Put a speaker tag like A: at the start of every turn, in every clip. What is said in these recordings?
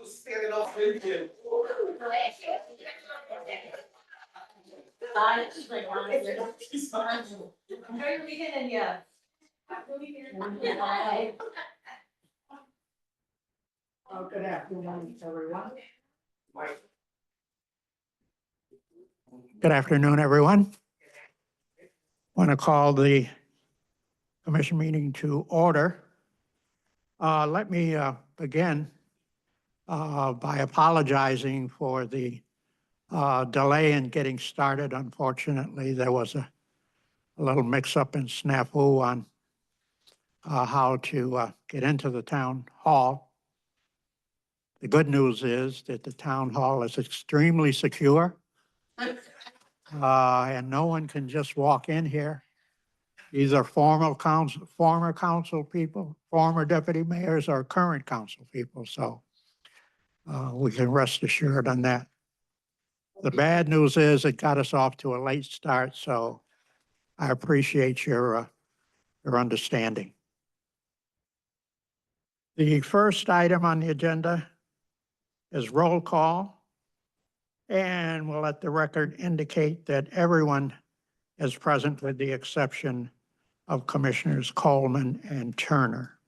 A: Standing off LinkedIn.
B: Good afternoon, everyone. Good afternoon, everyone. Want to call the commission meeting to order. Let me begin by apologizing for the delay in getting started. Unfortunately, there was a little mix-up and snafu on how to get into the town hall. The good news is that the town hall is extremely secure. And no one can just walk in here. These are former council people, former deputy mayors, or current council people. So we can rest assured on that. The bad news is it got us off to a late start, so I appreciate your understanding. The first item on the agenda is roll call. And we'll let the record indicate that everyone is present with the exception of Commissioners Coleman and Turner.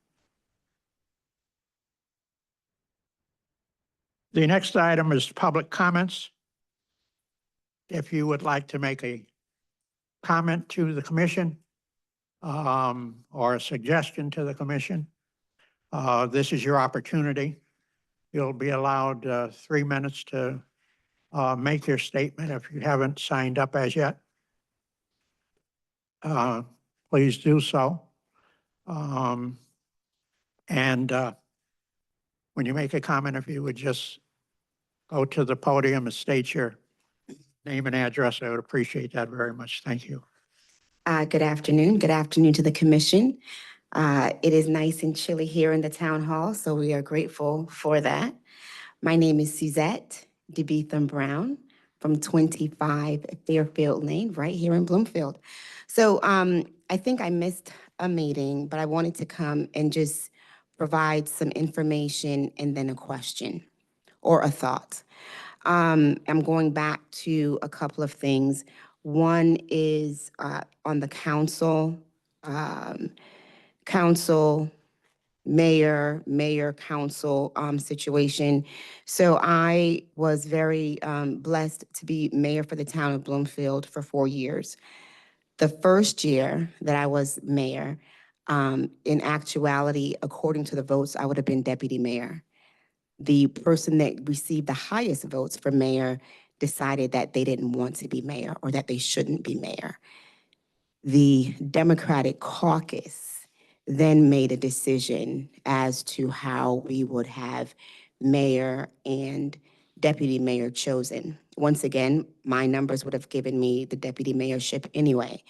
B: The next item is public comments. If you would like to make a comment to the commission or a suggestion to the commission, this is your opportunity. You'll be allowed 3 minutes to make your statement if you haven't signed up as yet. Please do so. When you make a comment, if you would just go to the podium and state your name and address, I would appreciate that very much. Thank you.
C: Good afternoon. Good afternoon to the commission. It is nice and chilly here in the town hall, so we are grateful for that. My name is Suzette DeBeetham Brown from 25 Fairfield Lane, right here in Bloomfield. So I think I missed a meeting, but I wanted to come and just provide some information and then a question or a thought. I'm going back to a couple of things. One is on the council, mayor, council situation. So I was very blessed to be mayor for the town of Bloomfield for 4 years. The first year that I was mayor, in actuality, according to the votes, I would have been deputy mayor. The person that received the highest votes for mayor decided that they didn't want to be mayor or that they shouldn't be mayor. The Democratic caucus then made a decision as to how we would have mayor and deputy mayor chosen. Once again, my numbers would have given me the deputy mayorship anyway.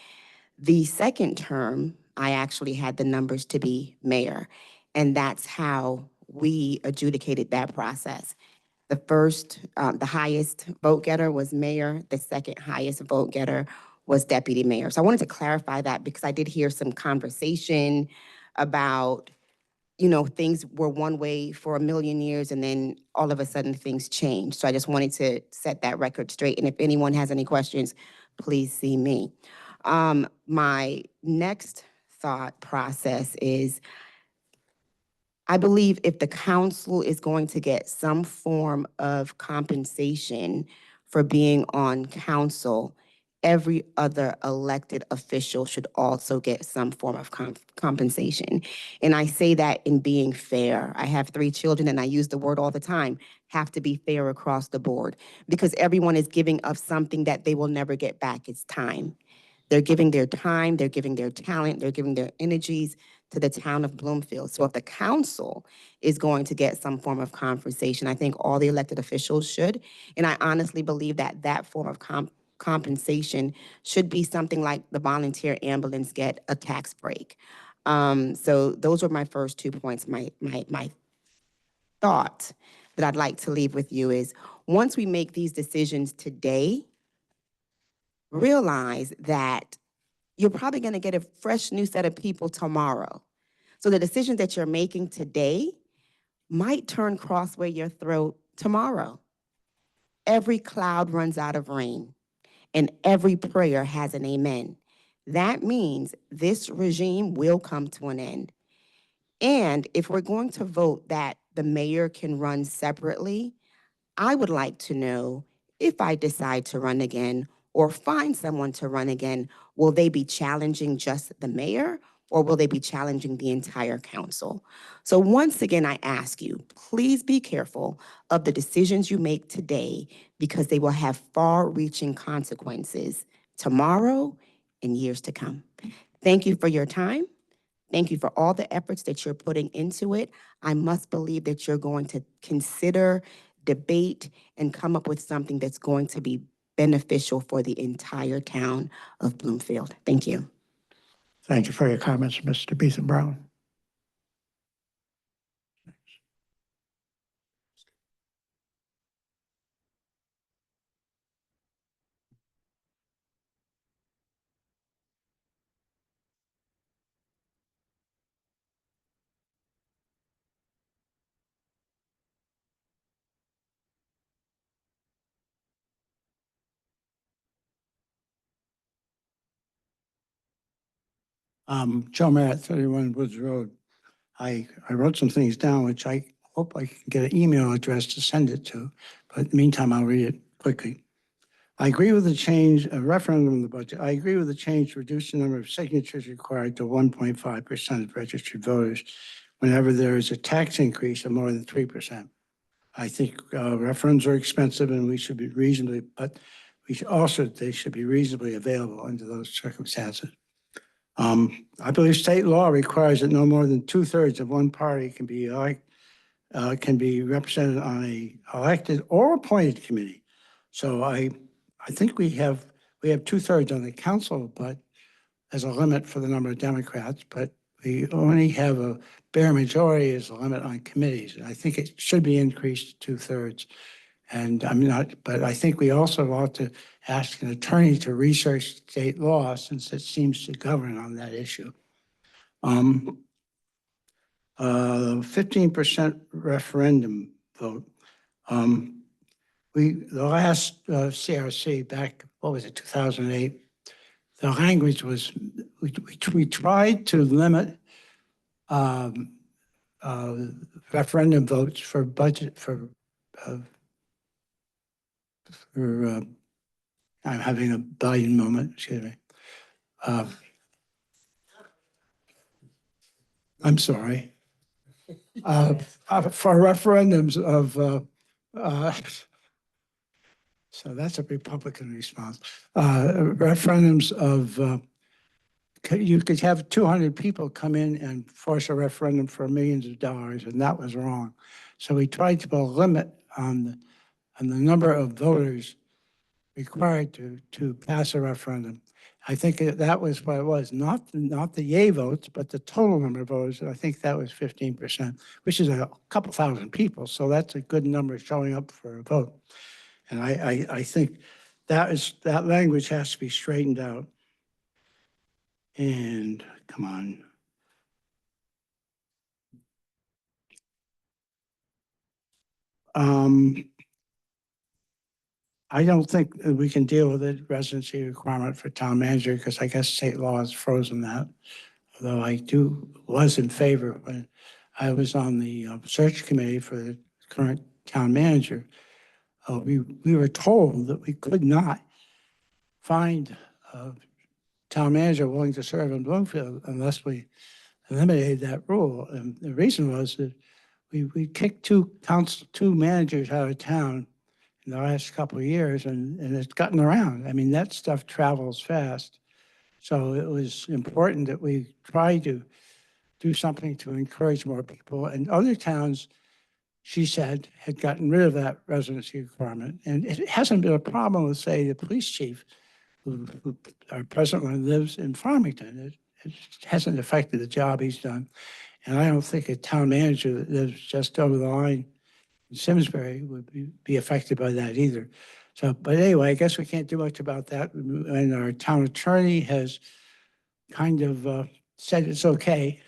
C: The second term, I actually had the numbers to be mayor, and that's how we adjudicated that process. The first, the highest vote getter was mayor. The second highest vote getter was deputy mayor. So I wanted to clarify that because I did hear some conversation about, you know, things were one way for a million years and then all of a sudden things changed. So I just wanted to set that record straight. And if anyone has any questions, please see me. My next thought process is, I believe if the council is going to get some form of compensation for being on council, every other elected official should also get some form of compensation. And I say that in being fair. I have 3 children and I use the word all the time, have to be fair across the board because everyone is giving up something that they will never get back. It's time. They're giving their time, they're giving their talent, they're giving their energies to the town of Bloomfield. So if the council is going to get some form of compensation, I think all the elected officials should. And I honestly believe that that form of compensation should be something like the volunteer ambulance get a tax break. So those were my first 2 points. My thought that I'd like to leave with you is once we make these decisions today, realize that you're probably going to get a fresh new set of people tomorrow. So the decisions that you're making today might turn crossway your throat tomorrow. Every cloud runs out of rain, and every prayer has an amen. That means this regime will come to an end. And if we're going to vote that the mayor can run separately, I would like to know, if I decide to run again or find someone to run again, will they be challenging just the mayor or will they be challenging the entire council? So once again, I ask you, please be careful of the decisions you make today because they will have far-reaching consequences tomorrow and years to come. Thank you for your time. Thank you for all the efforts that you're putting into it. I must believe that you're going to consider, debate, and come up with something that's going to be beneficial for the entire town of Bloomfield. Thank you.
B: Thank you for your comments, Mr. Beetham Brown.
A: Joe Merritt, 31 Woods Road. I wrote some things down, which I hope I can get an email address to send it to, but in the meantime, I'll read it quickly. I agree with the change, a referendum of the budget. I agree with the change to reduce the number of signatures required to 1.5% of registered voters whenever there is a tax increase of more than 3%. I think referendums are expensive and we should be reasonably, but they should be reasonably available under those circumstances. I believe state law requires that no more than 2/3 of one party can be represented on a elected or appointed committee. So I think we have 2/3 on the council, but as a limit for the number of Democrats, but we only have a bare majority as a limit on committees. And I think it should be increased to 2/3. And but I think we also ought to ask an attorney to research state law since it seems to govern on that issue. 15% referendum vote. The last CRC back, what was it, 2008? The language was, we tried to limit referendum votes for budget, I'm having a Biden moment, excuse me. I'm sorry. For referendums of, so that's a Republican response. Referendums of, you could have 200 people come in and force a referendum for millions of dollars, and that was wrong. So we tried to put a limit on the number of voters required to pass a referendum. I think that was what it was, not the yay votes, but the total number of voters. I think that was 15%, which is a couple thousand people. So that's a good number showing up for a vote. And I think that language has to be straightened out. And come on. I don't think that we can deal with the residency requirement for town manager because I guess state law has frozen that. Although I was in favor when I was on the search committee for the current town manager. We were told that we could not find a town manager willing to serve in Bloomfield unless we eliminated that rule. And the reason was that we kicked two managers out of town in the last couple of years, and it's gotten around. I mean, that stuff travels fast. So it was important that we try to do something to encourage more people. And other towns, she said, had gotten rid of that residency requirement. And it hasn't been a problem with, say, the police chief, who our present one lives in Farmington. It hasn't affected the job he's done. And I don't think a town manager that lives just over the line in Simsbury would be affected by that either. So, but anyway, I guess we can't do much about that. And our town attorney has kind of said it's okay.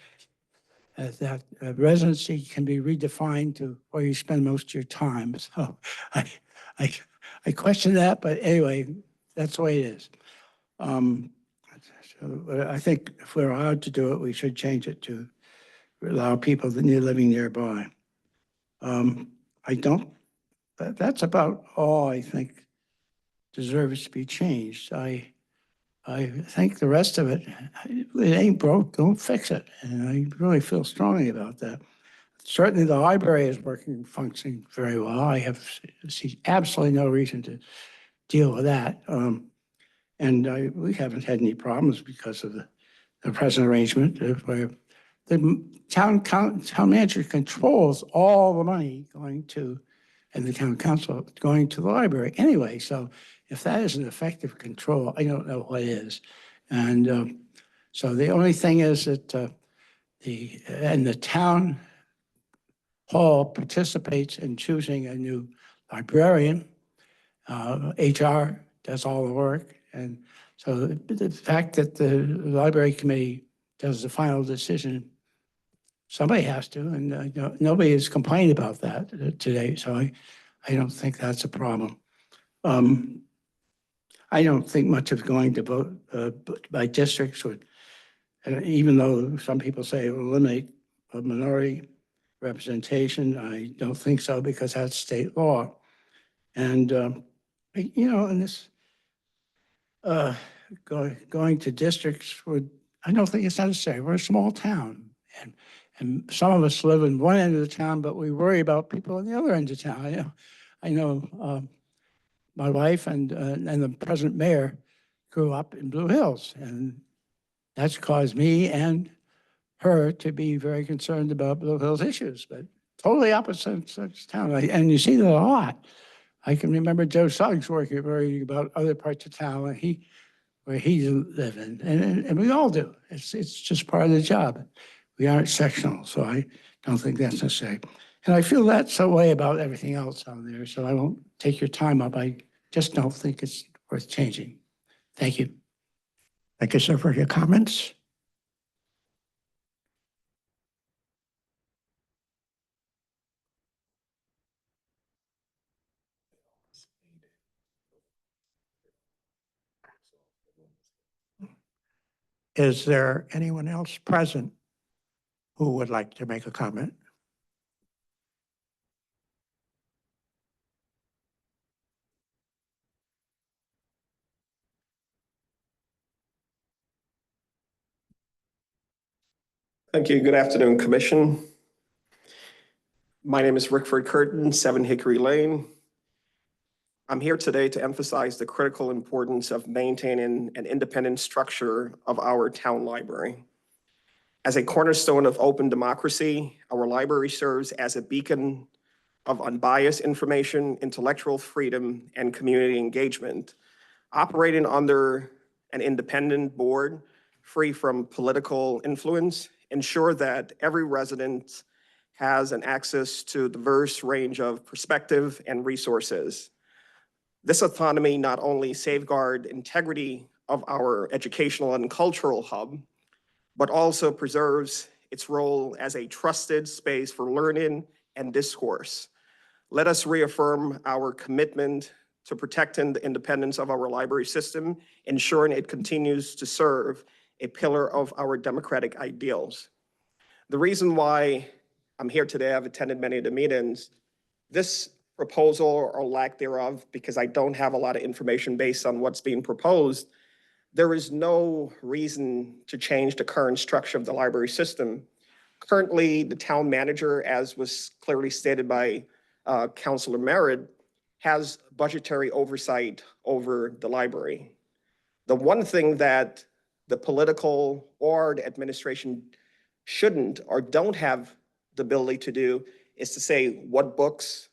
A: that residency can be redefined to where you spend most of your time. So I, I, I question that, but anyway, that's the way it is. So I think if we're allowed to do it, we should change it to allow people that need living nearby. I don't, that's about all I think deserves to be changed. I think the rest of it, it ain't broke, don't fix it. And I really feel strongly about that. Certainly the library is functioning very well. I see absolutely no reason to deal with that. And we haven't had any problems because of the present arrangement where the town manager controls all the money going to, and the town council going to the library anyway. So if that isn't effective control, I don't know what is. And so the only thing is that the town hall participates in choosing a new librarian. HR does all the work. And so the fact that the library committee does the final decision, somebody has to, and nobody has complained about that today. So I don't think that's a problem. I don't think much of going to vote by districts would, even though some people say it will eliminate a minority representation, I don't think so because that's state law. And, and this going to districts would, I don't think it's necessary. We're a small town. And some of us live in one end of the town, but we worry about people in the other end of town. I know my wife and the present mayor grew up in Blue Hills, and that's caused me and her to be very concerned about Blue Hills issues, but totally opposite such town. And you see that a lot. I can remember Joe Suggs worrying about other parts of town where he lived in, and we all do. It's just part of the job. We aren't sectional, so I don't think that's necessary. And I feel that's the way about everything else on there, so I won't take your time up. I just don't think it's worth changing. Thank you.
B: Thank you, sir, for your comments. Is there anyone else present who would like to make a comment?
D: Thank you. Good afternoon, Commission. My name is Rickford Curtin, 7 Hickory Lane. I'm here today to emphasize the critical importance of maintaining an independent structure of our town library. As a cornerstone of open democracy, our library serves as a beacon of unbiased information, intellectual freedom, and community engagement. Operating under an independent board, free from political influence, ensure that every resident has an access to a diverse range of perspective and resources. This autonomy not only safeguards integrity of our educational and cultural hub, but also preserves its role as a trusted space for learning and discourse. Let us reaffirm our commitment to protecting the independence of our library system, ensuring it continues to serve a pillar of our democratic ideals. The reason why I'm here today, I've attended many of the meetings, this proposal or lack thereof, because I don't have a lot of information based on what's being proposed, there is no reason to change the current structure of the library system. Currently, the town manager, as was clearly stated by Councilor Merritt, has budgetary oversight over the library. The one thing that the political or the administration shouldn't or don't have the ability to do is to say what books,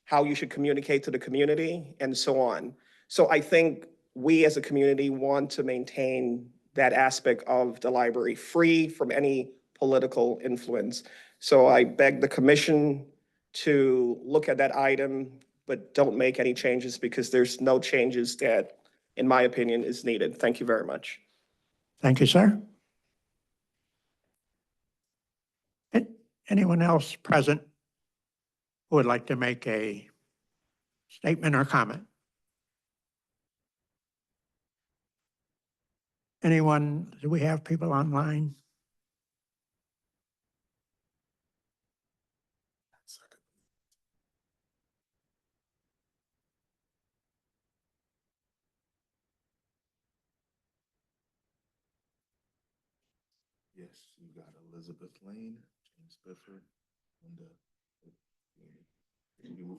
D: how you should communicate to the community, and so on. So I think we as a community want to maintain that aspect of the library free from any political influence. So I beg the commission to look at that item, but don't make any changes because there's no changes that, in my opinion, is needed. Thank you very much.
B: Thank you, sir. Anyone else present who would like to make a statement or comment? Anyone, do we have people online?
E: Yes, you got Elizabeth Lane, James Bifford, and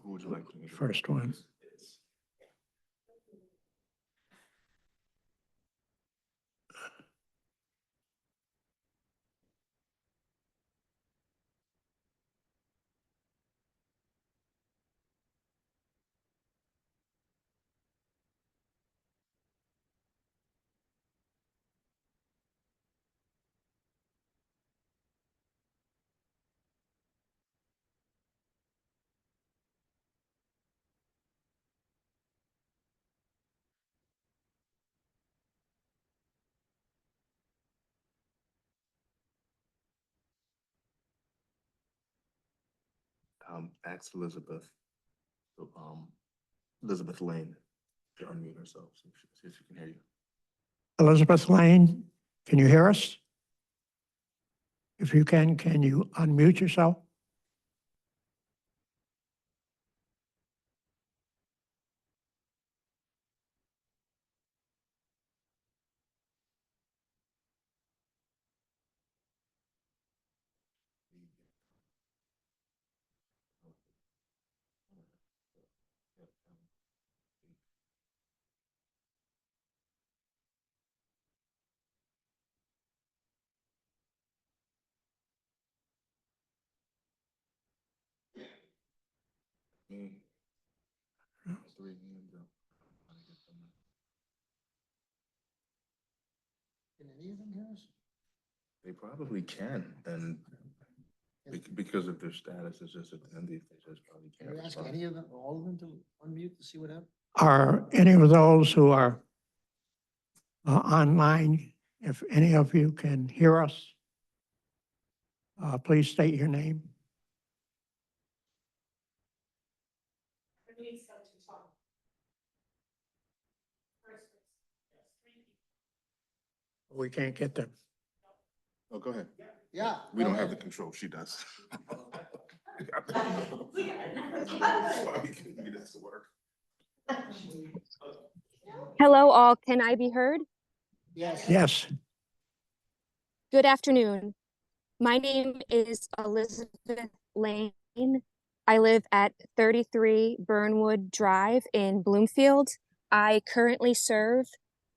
E: who would you like to?
B: First one.
E: Ask Elizabeth, so, Elizabeth Lane to unmute herself, so see if she can hear you.
B: Elizabeth Lane, can you hear us? If you can you unmute yourself?
E: Three hands up.
F: Can any of them hear us?
E: They probably can, and because of their status as just attendees, they just probably
F: Can
E: can't
F: we ask
E: respond.
F: any of them, or all of them to unmute to see what happens?
B: Are any of those who are online, if any of you can hear us, please state your name. We can't get them.
E: Oh, go ahead.
F: Yeah.
E: We don't
F: go
E: have the
F: ahead.
E: control, she does.
G: Hello, all. Can I be heard?
F: Yes.
B: Yes,
G: Good afternoon. My name is Elizabeth Lane. I live at 33 Burnwood Drive in Bloomfield. I currently serve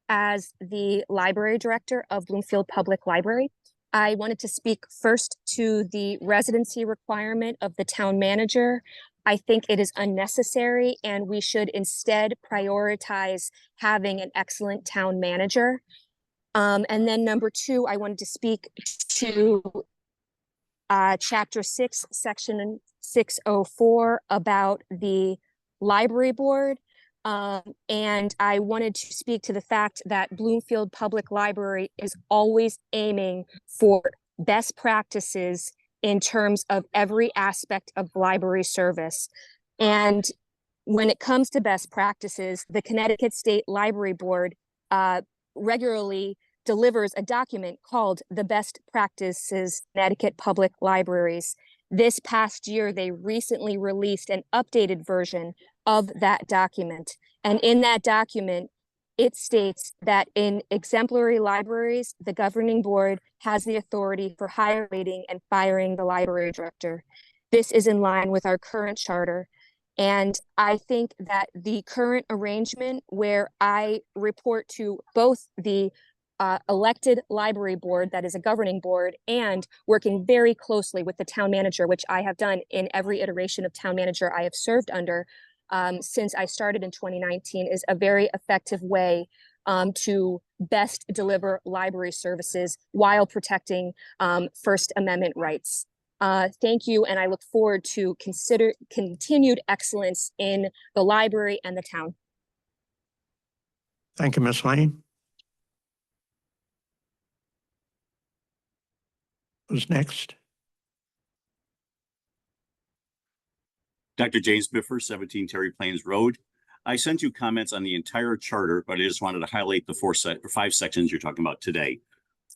G: as the library director of Bloomfield Public Library. I wanted to speak first to the residency requirement of the town manager. I think it is unnecessary, and we should instead prioritize having an excellent town manager. And then number two, I wanted to speak to chapter 6, section 604 about the library board. And I wanted to speak to the fact that Bloomfield Public Library is always aiming for best practices in terms of every aspect of library service. And when it comes to best practices, the Connecticut State Library Board regularly delivers a document called the Best Practices Connecticut Public Libraries. This past year, they recently released an updated version of that document. And in that document, it states that in exemplary libraries, the governing board has the authority for hiring and firing the library director. This is in line with our current charter. And I think that the current arrangement where I report to both the elected library board, that is a governing board, and working very closely with the town manager, which I have done in every iteration of town manager I have served under since I started in 2019, is a very effective way to best deliver library services while protecting First Amendment rights. Thank you, and I look forward to continued excellence in the library and the town.
B: thank you, Ms. Lane. Who's next?
H: Dr. James Biffer, 17 Terry Plains Road. I sent you comments on the entire charter, but I just wanted to highlight the 5 sections you're talking about today.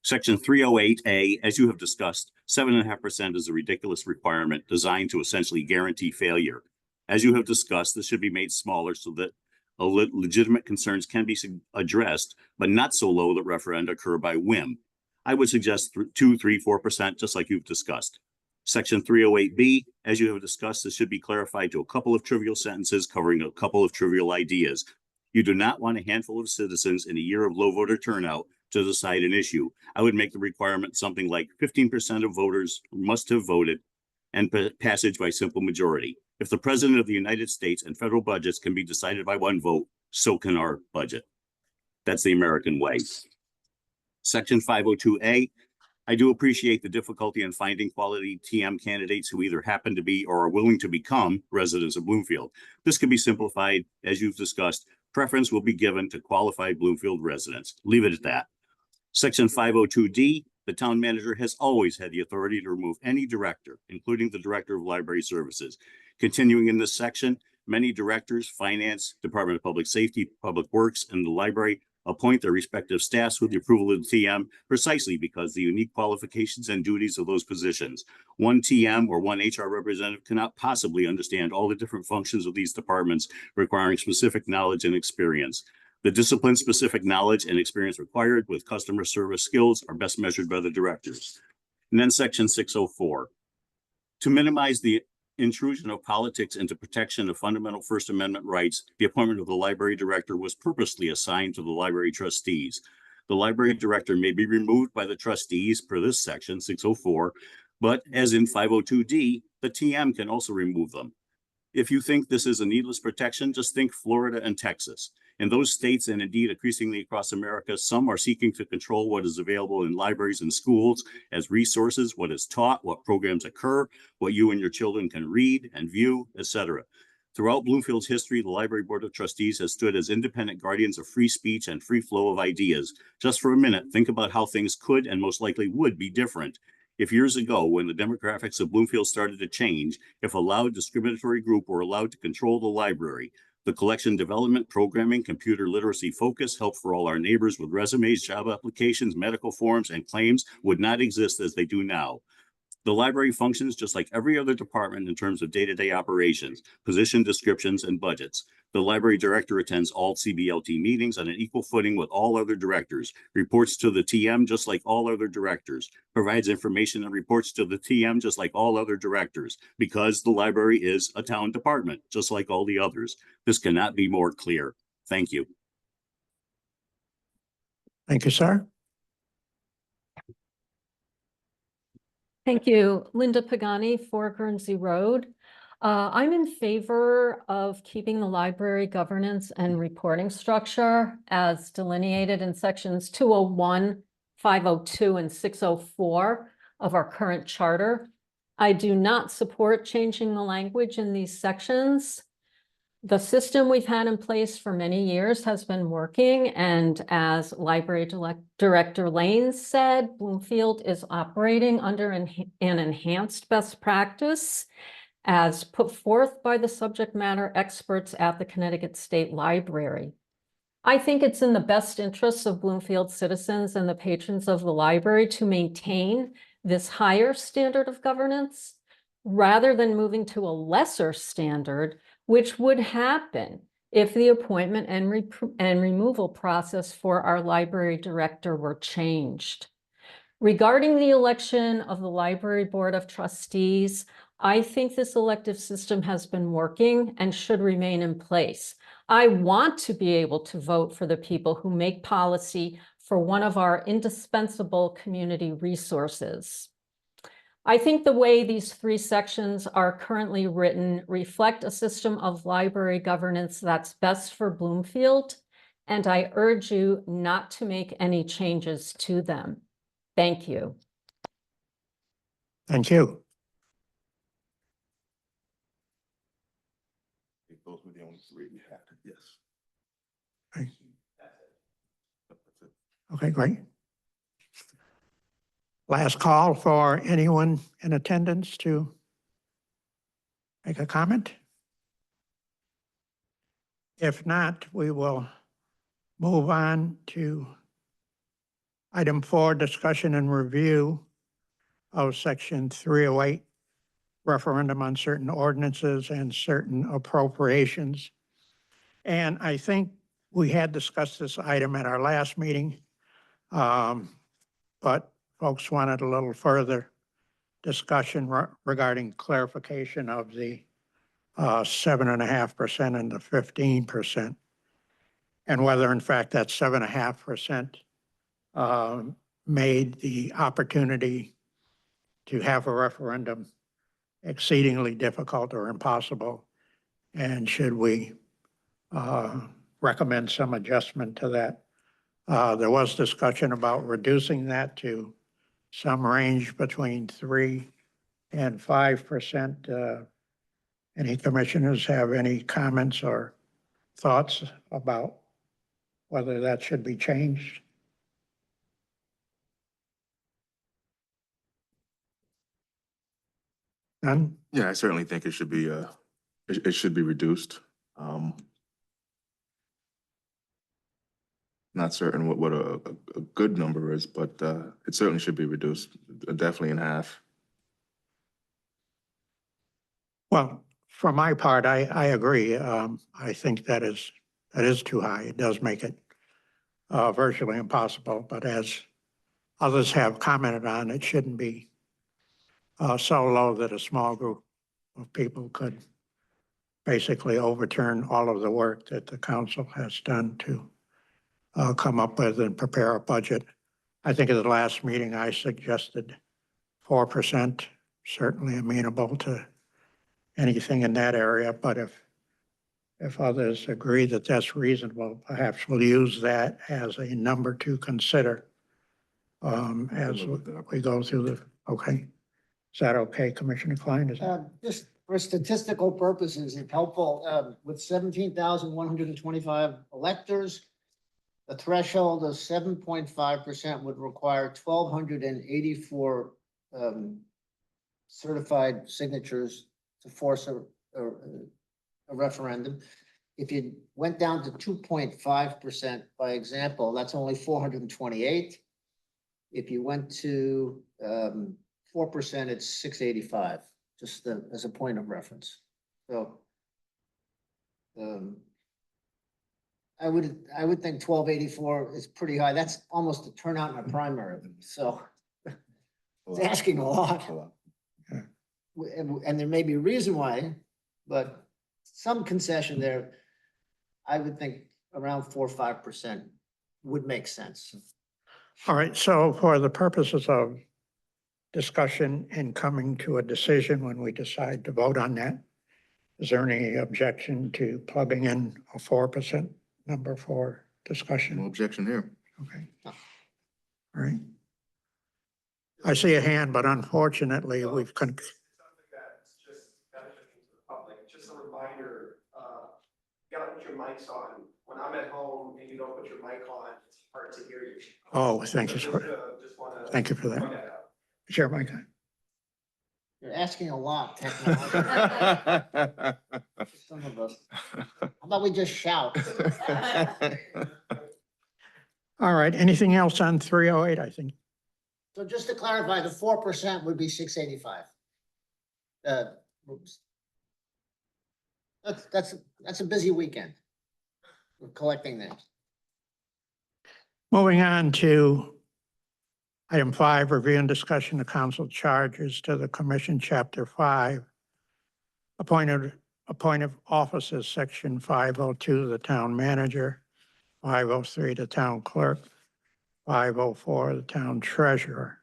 H: Section 308A, as you have discussed, 7.5% is a ridiculous requirement designed to essentially guarantee failure. As you have discussed, this should be made smaller so that legitimate concerns can be addressed, but not so low that referenda occur by whim. I would suggest 2, 3, 4%, just like you've discussed. Section 308B, as you have discussed, this should be clarified to a couple of trivial sentences covering a couple of trivial ideas. You do not want a handful of citizens in a year of low voter turnout to decide an issue. I would make the requirement something like 15% of voters must have voted and passage by simple majority. If the President of the United States and federal budgets can be decided by one vote, so can our budget. That's the American way. Section 502A, I do appreciate the difficulty in finding quality TM candidates who either happen to be or are willing to become residents of Bloomfield. This can be simplified, as you've discussed. Preference will be given to qualified Bloomfield residents. Leave it at that. Section 502D, the town manager has always had the authority to remove any director, including the director of library services. Continuing in this section, many directors, finance, Department of Public Safety, Public Works, and the library appoint their respective staffs with the approval of the TM precisely because the unique qualifications and duties of those positions. One TM or one HR representative cannot possibly understand all the different functions of these departments requiring specific knowledge and experience. The discipline-specific knowledge and experience required with customer service skills are best measured by the directors. And then section 604. To minimize the intrusion of politics into protection of fundamental First Amendment rights, the appointment of the library director was purposely assigned to the library trustees. The library director may be removed by the trustees per this section 604, but as in 502D, the TM can also remove them. If you think this is a needless protection, just think Florida and Texas. In those states, and indeed increasingly across America, some are seeking to control what is available in libraries and schools as resources, what is taught, what programs occur, what you and your children can read and view, etc. Throughout Bloomfield's history, the Library Board of Trustees has stood as independent guardians of free speech and free flow of ideas. Just for a minute, think about how things could and most likely would be different. If years ago, when the demographics of Bloomfield started to change, if a loud discriminatory group were allowed to control the library, the collection development, programming, computer literacy focus, help for all our neighbors with resumes, job applications, medical forms, and claims would not exist as they do now. The library functions just like every other department in terms of day-to-day operations, position descriptions, and budgets. The library director attends all CBLT meetings on an equal footing with all other directors, reports to the TM just like all other directors, provides information and reports to the TM just like all other directors, because the library is a town department, just like all the others. This cannot be more clear. Thank you.
B: Thank you, sir.
I: Thank you. Linda Pagani, 4 Guernsey Road. I'm in favor of keeping the library governance and reporting structure as delineated in sections 201, 502, and 604 of our current charter. I do not support changing the language in these sections. The system we've had in place for many years has been working, and as Library Director Lane said, Bloomfield is operating under an enhanced best practice as put forth by the subject matter experts at the Connecticut State Library. I think it's in the best interests of Bloomfield citizens and the patrons of the library to maintain this higher standard of governance rather than moving to a lesser standard, which would happen if the appointment and removal process for our library director were changed. Regarding the election of the Library Board of Trustees, I think this elective system has been working and should remain in place. I want to be able to vote for the people who make policy for one of our indispensable community resources. I think the way these 3 sections are currently written reflect a system of library governance that's best for Bloomfield, and I urge you not to make any changes to them. Thank you.
B: Thank you.
E: I think those were the only 3 we had, yes.
B: Okay.
E: That's it.
B: Okay, great. Last call for anyone in attendance to make a comment. If not, we will move on to item 4, discussion and review of section 308, referendum on certain ordinances and certain appropriations. And I think we had discussed this item at our last meeting, but folks wanted a little further discussion regarding clarification of the 7.5% and the 15%, and whether in fact that 7.5% made the opportunity to have a referendum exceedingly difficult or impossible, and should we recommend some adjustment to that. There was discussion about reducing that to some range between 3 and 5%. Any commissioners have any comments or thoughts about whether that should be changed? None?
E: Yeah, I certainly think it should be, it should be reduced. Not certain what a good number is, but it certainly should be reduced, definitely in half.
B: Well, for my part, I agree. I think that is too high. It does make it virtually impossible, but as others have commented on, it shouldn't be so low that a small group of people could basically overturn all of the work that the council has done to come up with and prepare a budget. I think at the last meeting, I suggested 4%, certainly amenable to anything in that area, but if others agree that that's reasonable, perhaps we'll use that as a number to consider as we go through the, okay. Is that okay, Commissioner Klein? Is that?
F: Just for statistical purposes, it's helpful, with 17,125 electors, the threshold of 7.5% would require 1,284 certified signatures to force a referendum. If you went down to 2.5%, by example, that's only 428. If you went to 4%, it's 685, just as a point of reference. So I would think 1,284 is pretty high. That's almost a turnout in a primary. So it's asking a lot. And there may be a reason why, but some concession there, I would think around 4 or 5% would make sense.
B: All right, so for the purposes of discussion and coming to a decision when we decide to vote on that, is there any objection to plugging in a 4% number for discussion?
E: No objection here.
B: Okay. All right. I see a hand, but unfortunately, we've
D: Something that's just benefiting to the public. Just a reminder, you gotta put your mics on. When I'm at home and you don't put your mic on, it's hard to hear you.
B: Oh, thank you.
D: Just wanna
B: Thank you for
D: point
B: that.
D: that out.
B: Sure, Mike.
F: You're asking a lot, technology. Some of us. How about we just shout?
B: All right, anything else on 308, I think?
F: So just to clarify, the 4% would be 685. Oops. That's a busy weekend. We're collecting names.
B: Moving on to item 5, review and discussion of council charges to the commission, chapter 5. Appointed offices, section 502, the town manager, 503, the town clerk, 504, the town treasurer.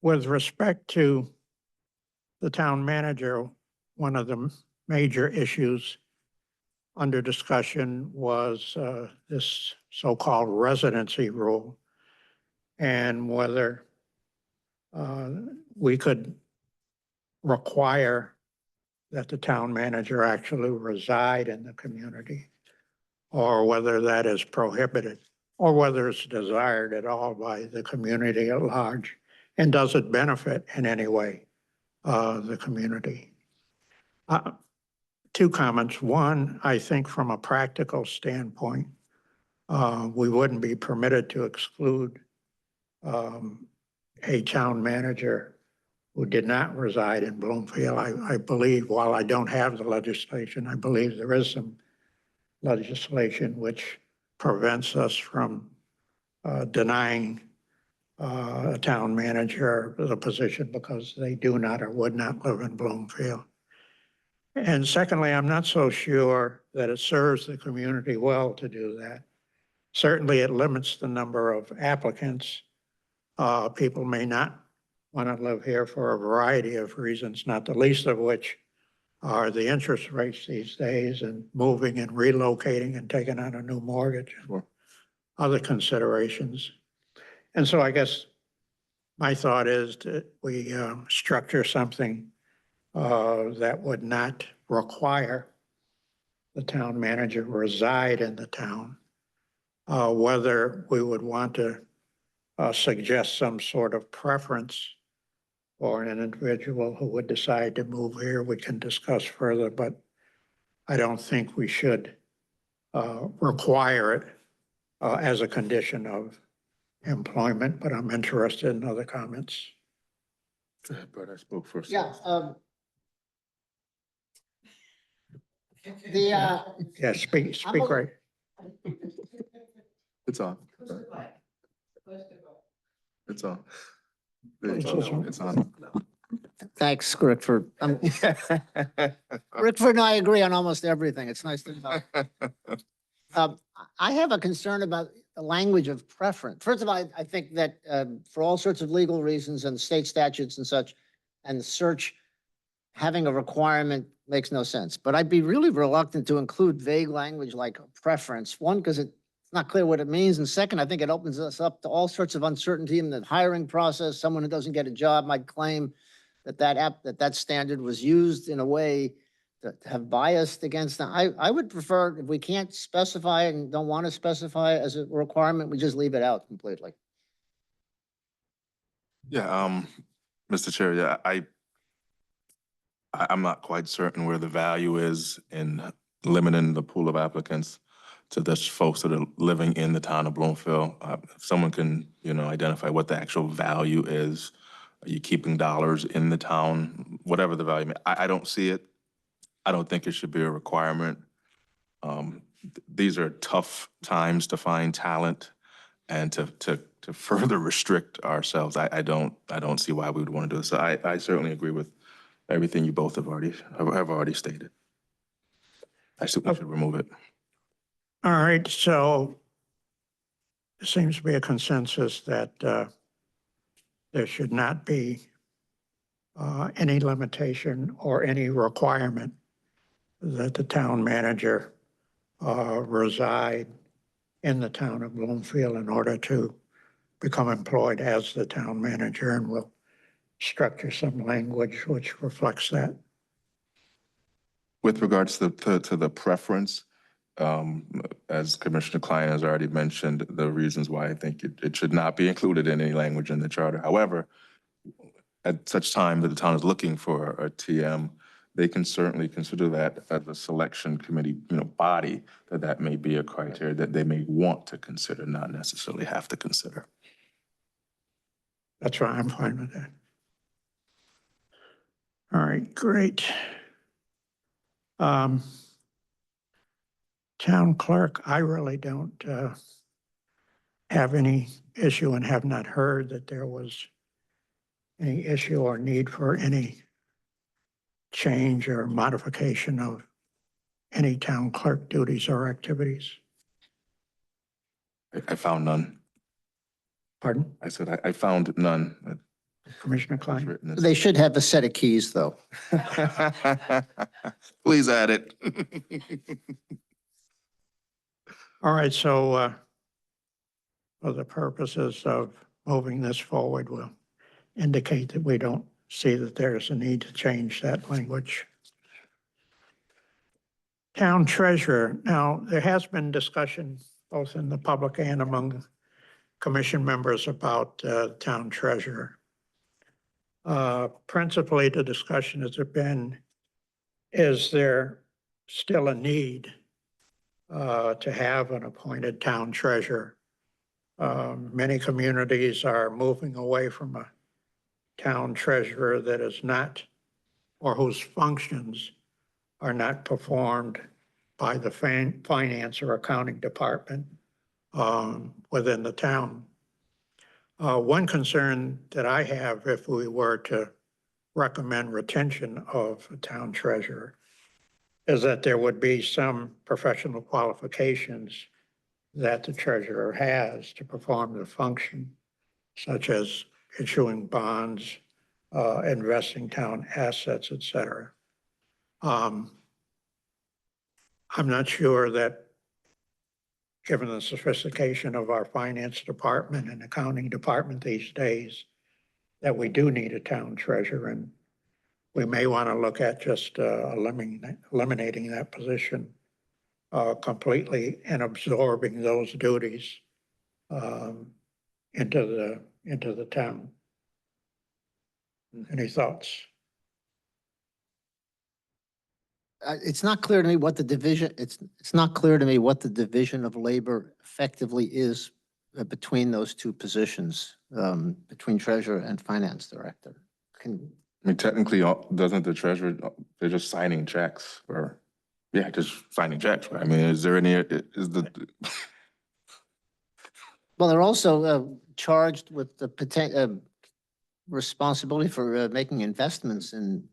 B: With respect to the town manager, one of the major issues under discussion was this so-called residency rule, and whether we could require that the town manager actually reside in the community, or whether that is prohibited, or whether it's desired at all by the community at large, and does it benefit in any way the community. Two comments. One, I think from a practical standpoint, we wouldn't be permitted to exclude a town manager who did not reside in Bloomfield. I believe, while I don't have the legislation, I believe there is some legislation which prevents us from denying a town manager the position because they do not or would not live in Bloomfield. And secondly, I'm not so sure that it serves the community well to do that. Certainly, it limits the number of applicants. People may not want to live here for a variety of reasons, not the least of which are the interest rates these days and moving and relocating and taking on a new mortgage.
E: Sure.
B: Other considerations. And so I guess my thought is that we structure something that would not require the town manager reside in the town. Whether we would want to suggest some sort of preference for an individual who would decide to move here, we can discuss further, but I don't think we should require it as a condition of employment, but I'm interested in other comments.
E: Go ahead, Bert, I spoke first.
F: Yeah,
B: Yeah, speak right.
E: It's on. It's on.
B: It's on.
E: It's on.
F: thanks, Rickford. Rickford and I agree on almost everything. It's nice to know. I have a concern about the language of preference. First of all, I think that for all sorts of legal reasons and state statutes and such, and the search, having a requirement makes no sense. But I'd be really reluctant to include vague language like preference. One, because it's not clear what it means. And second, I think it opens us up to all sorts of uncertainty in the hiring process. Someone who doesn't get a job might claim that that standard was used in a way to have biased against them. I would prefer, if we can't specify and don't want to specify as a requirement, we just leave it out completely.
E: Yeah, Mr. Chair, yeah, I'm not quite certain where the value is in limiting the pool of applicants to just folks that are living in the town of Bloomfield. If someone can, identify what the actual value is, are you keeping dollars in the town, whatever the value, I don't see it. I don't think it should be a requirement. These are tough times to find talent and to further restrict ourselves. I don't see why we would want to do this. So I certainly agree with everything you both have already stated. I think we should remove it.
B: All right, so there seems to be a consensus that there should not be any limitation or any requirement that the town manager reside in the town of Bloomfield in order to become employed as the town manager, and we'll structure some language which reflects that.
E: With regards to the preference, as Commissioner Klein has already mentioned, the reasons why I think it should not be included in any language in the charter. However, at such time that the town is looking for a TM, they can certainly consider that as a selection committee, body, that may be a criteria that they may want to consider, not necessarily have to consider.
B: That's right, I'm fine with that. All right, great. Town clerk, I really don't have any issue and have not heard that there was any issue or need for any change or modification of any town clerk duties or activities.
E: I found none.
B: Pardon?
E: I said I found none.
B: Commissioner Klein?
F: They should have a set of keys, though.
E: Please add it.
B: All right, so for the purposes of moving this forward, we'll indicate that we don't see that there's a need to change that language. Town treasurer. Now, there has been discussion both in the public and among commission members about town treasurer. Principally, the discussion has been is there still a need to have an appointed town treasurer? Many communities are moving away from a town treasurer that is not, or whose functions are not performed by the finance or accounting department within the town. One concern that I have if we were to recommend retention of a town treasurer is that there would be some professional qualifications that the treasurer has to perform the function, such as issuing bonds, investing town assets, et cetera. I'm not sure that, given the sophistication of our finance department and accounting department these days, that we do need a town treasurer, and we may want to look at just eliminating that position completely and absorbing those duties into the town. Any thoughts?
F: It's not clear to me what the division, it's not clear to me what the division of labor effectively is between those two positions, between treasurer and finance director. Can,
E: I mean, technically, doesn't the treasurer, they're just signing checks or, yeah, just signing checks, right? I mean, is there any, is the,
F: well, they're also charged with the responsibility for making investments in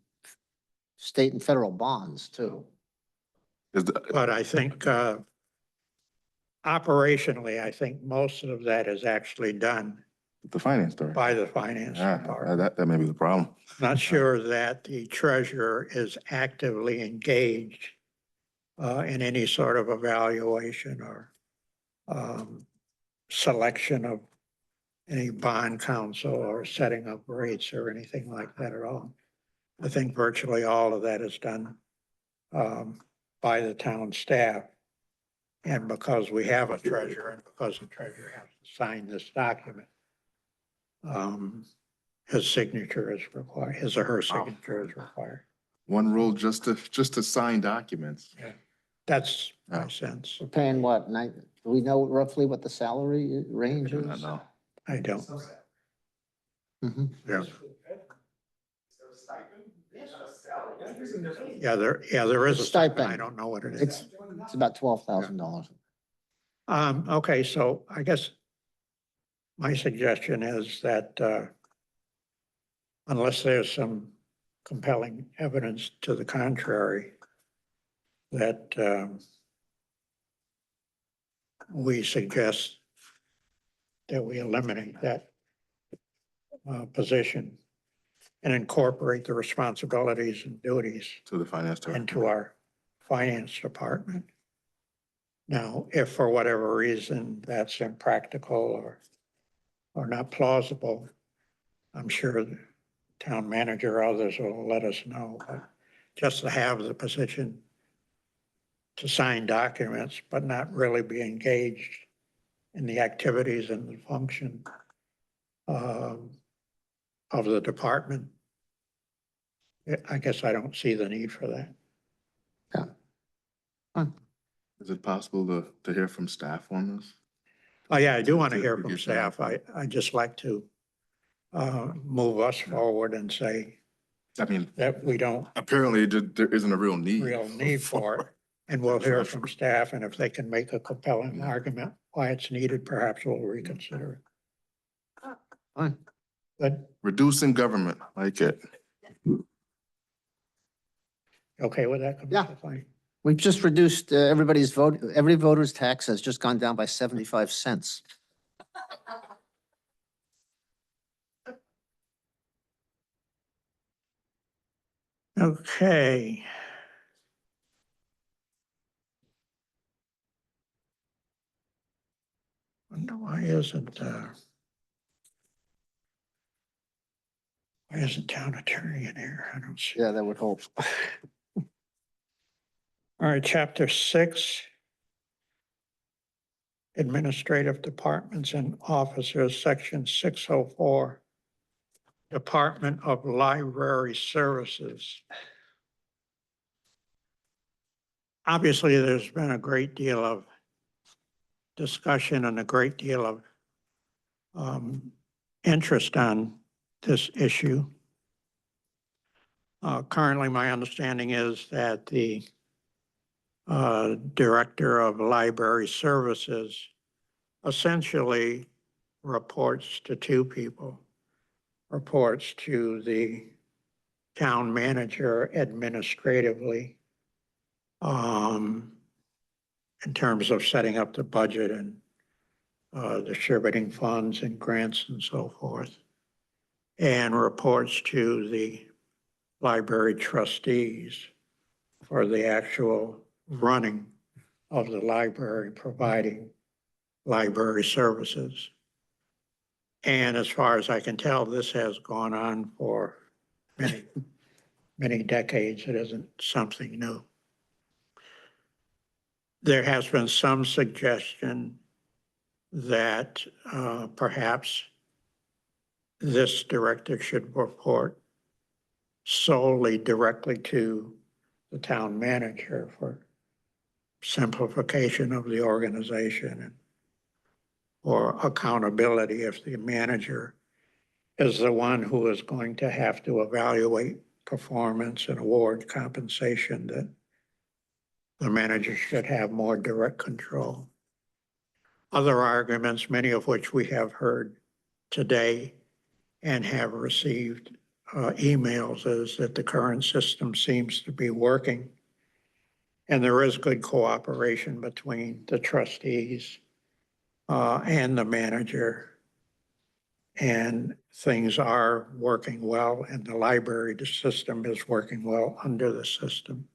F: state and federal bonds too.
E: is the,
B: But I think operationally, I think most of that is actually done
E: the finance director?
B: by the finance
E: Yeah,
B: department.
E: that may be the problem.
B: Not sure that the treasurer is actively engaged in any sort of evaluation or selection of any bond counsel or setting up rates or anything like that at all. I think virtually all of that is done by the town staff. And because we have a treasurer and because the treasurer has to sign this document, his signature is required, his or her signature is required.
E: One rule just to sign documents.
B: That's my
E: Oh.
B: sense.
F: We're paying what, do we know roughly what the salary range
E: I
F: is?
E: don't know.
B: I don't.
F: Mhm.
B: Yeah. There is a stipend. I
F: Stipend.
B: don't know what it is.
F: It's about $12,000.
B: Okay, so I guess my suggestion is that unless there's some compelling evidence to the contrary, that we suggest that we eliminate that position and incorporate the responsibilities and duties
E: To the finance director.
B: into our finance department. Now, if for whatever reason that's impractical or not plausible, I'm sure the town manager or others will let us know. But just to have the position to sign documents, but not really be engaged in the activities and the function of the department, I guess I don't see the need for that.
E: Is it possible to hear from staff on this?
B: Oh, yeah, I do want to
E: To
B: hear
E: give
B: from
E: some
B: staff. I just like to move us forward and say
E: I mean,
B: that we don't
E: apparently there isn't a real need.
B: for it. And we'll hear from staff, and if they can make a compelling argument why it's needed, perhaps we'll reconsider it.
F: Fine.
B: Good,
E: Reducing government, like it.
B: okay with that? Commissioner Fine?
F: We've just reduced everybody's vote, every voter's tax has just gone down by 75 cents.
B: Okay. Wonder why isn't town attorney in here? I don't see.
F: Yeah, that would help.
B: All right, chapter 6. Administrative departments and officers, section 604. Department of Library Services. obviously, there's been a great deal of discussion and a great deal of interest on this issue. Currently, my understanding is that the Director of Library Services essentially reports to two people, reports to the town manager administratively in terms of setting up the budget and distributing funds and grants and so forth, and reports to the library trustees for the actual running of the library, providing library services. And as far as I can tell, this has gone on for many, many decades. It isn't something new. There has been some suggestion that perhaps this director should report solely directly to the town manager for simplification of the organization and or accountability if the manager is the one who is going to have to evaluate performance and award compensation, that the manager should have more direct control. Other arguments, many of which we have heard today and have received emails, is that the current system seems to be working and there is good cooperation between the trustees and the manager, and things are working well, and the library system is working well under the system.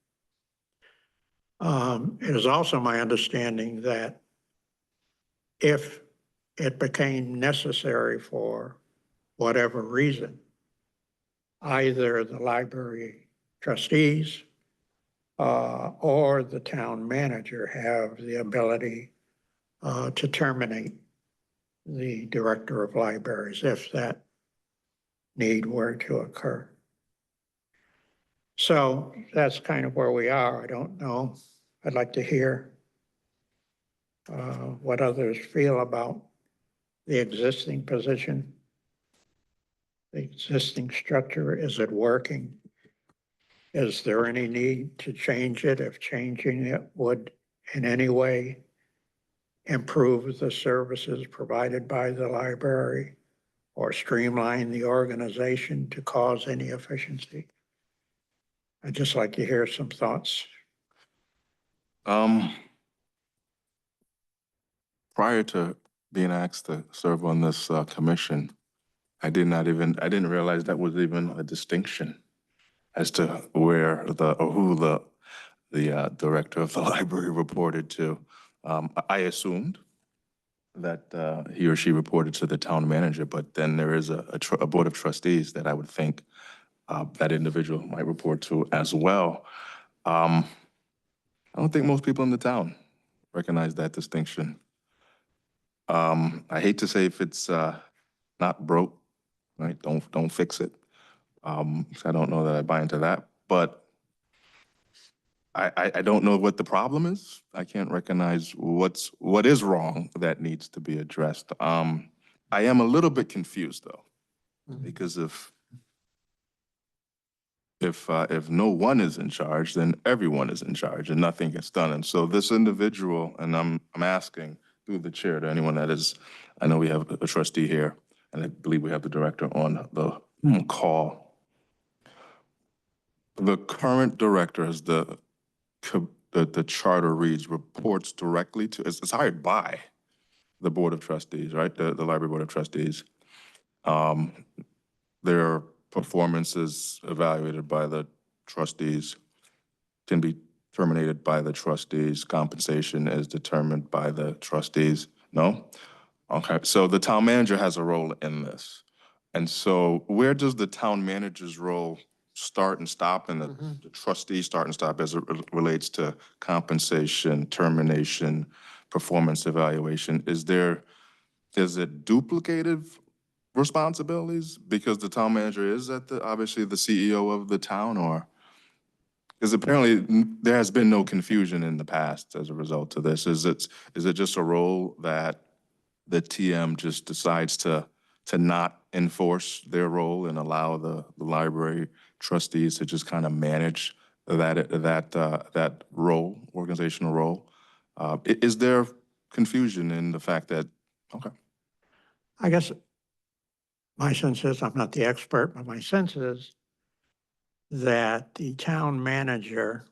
B: It is also my understanding that if it became necessary for whatever reason, either the library trustees or the town manager have the ability to terminate the director of libraries if that need were to occur. So that's kind of where we are. I don't know. I'd like to hear what others feel about the existing position, the existing structure. Is it working? Is there any need to change it if changing it would in any way improve the services provided by the library or streamline the organization to cause any efficiency? I'd just like to hear some thoughts.
E: Prior to being asked to serve on this commission, I didn't realize that was even a distinction as to where who the director of the library reported to. I assumed that he or she reported to the town manager, but then there is a board of trustees that I would think that individual might report to as well. I don't think most people in the town recognize that distinction. I hate to say if it's not broke, right? Don't fix it. So I don't know that I buy into that, but I don't know what the problem is. I can't recognize what is wrong that needs to be addressed. I am a little bit confused though, because if no one is in charge, then everyone is in charge and nothing gets done. And so this individual, and I'm asking through the chair to anyone that is, I know we have a trustee here, and I believe we have the director on the call. The current director, as the charter reads, reports directly to, it's hired by the Board of Trustees, right? The Library Board of Trustees. Their performance is evaluated by the trustees, can be terminated by the trustees. Compensation is determined by the trustees. No? Okay, so the town manager has a role in this. And so where does the town manager's role start and stop, and the trustees start and stop as it relates to compensation, termination, performance evaluation? Is it duplicative responsibilities because the town manager is obviously the CEO of the town, or Because apparently there has been no confusion in the past as a result of this. Is it just a role that the TM just decides to not enforce their role and allow the library trustees to just kind of manage that role, organizational role? Is there confusion in the fact that, okay,
B: I guess my sense is, I'm not the expert, but my sense is that the town manager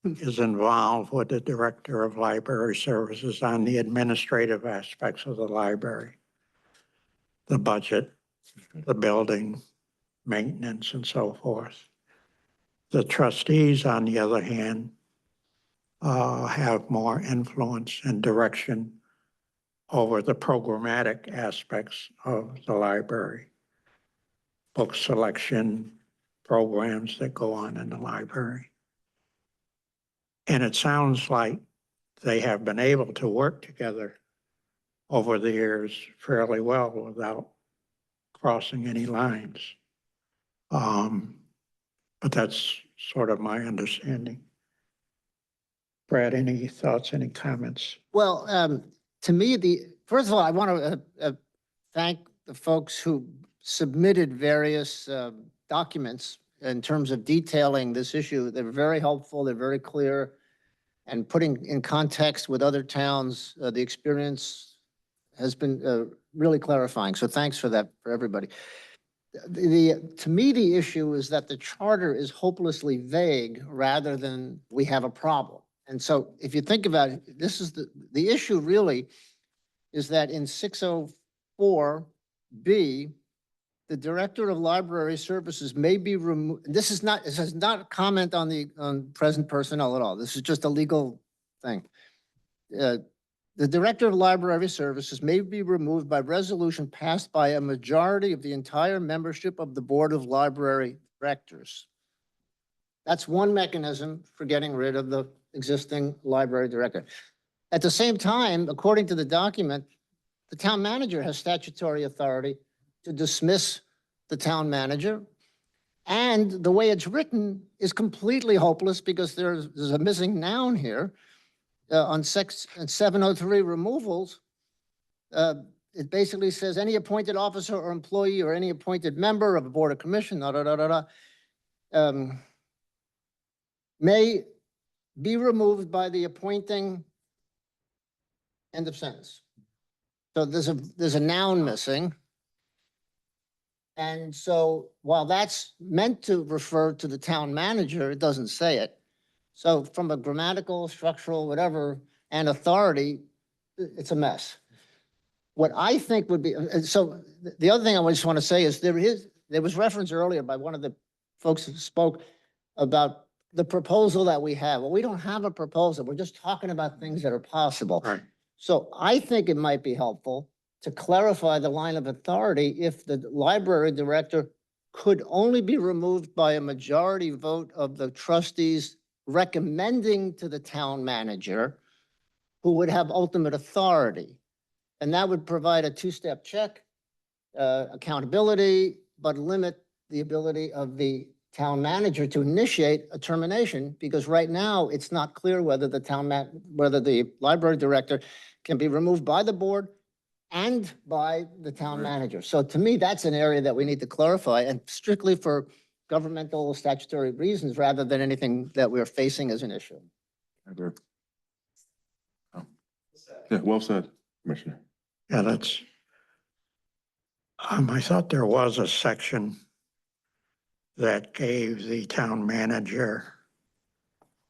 B: is involved with the director of library services on the administrative aspects of the library, the budget, the building, maintenance, and so forth. The trustees, on the other hand, have more influence and direction over the programmatic aspects of the library, book selection, programs that go on in the library. And it sounds like they have been able to work together over the years fairly well without crossing any lines. But that's sort of my understanding. Brad, any thoughts, any comments?
F: Well, to me, first of all, I want to thank the folks who submitted various documents in terms of detailing this issue. They're very helpful, they're very clear, and putting in context with other towns, the experience has been really clarifying. So thanks for that, for everybody. To me, the issue is that the charter is hopelessly vague rather than we have a problem. And so if you think about it, this is the issue really is that in 604B, the director of library services may be removed. This is not a comment on present personnel at all. This is just a legal thing. The director of library services may be removed by resolution passed by a majority of the entire membership of the Board of Library Directors. That's one mechanism for getting rid of the existing library director. At the same time, according to the document, the town manager has statutory authority to dismiss the town manager. And the way it's written is completely hopeless because there's a missing noun here. On 703 removals, it basically says any appointed officer or employee or any appointed member of a board of commission, may be removed by the appointing, end of sentence. So there's a noun missing. And so while that's meant to refer to the town manager, it doesn't say it. So from a grammatical, structural, whatever, and authority, it's a mess. What I think would be, so the other thing I just want to say is there was reference earlier by one of the folks who spoke about the proposal that we have. Well, we don't have a proposal. We're just talking about things that are possible.
B: Right.
F: So I think it might be helpful to clarify the line of authority if the library director could only be removed by a majority vote of the trustees recommending to the town manager who would have ultimate authority. And that would provide a two-step check, accountability, but limit the ability of the town manager to initiate a termination, because right now it's not clear whether whether the library director can be removed by the board and by the town manager. So to me, that's an area that we need to clarify, and strictly for governmental statutory reasons rather than anything that we're facing as an issue.
E: I agree. Oh. Yeah, well said, Commissioner.
B: Yeah, that's, I thought there was a section that gave the town manager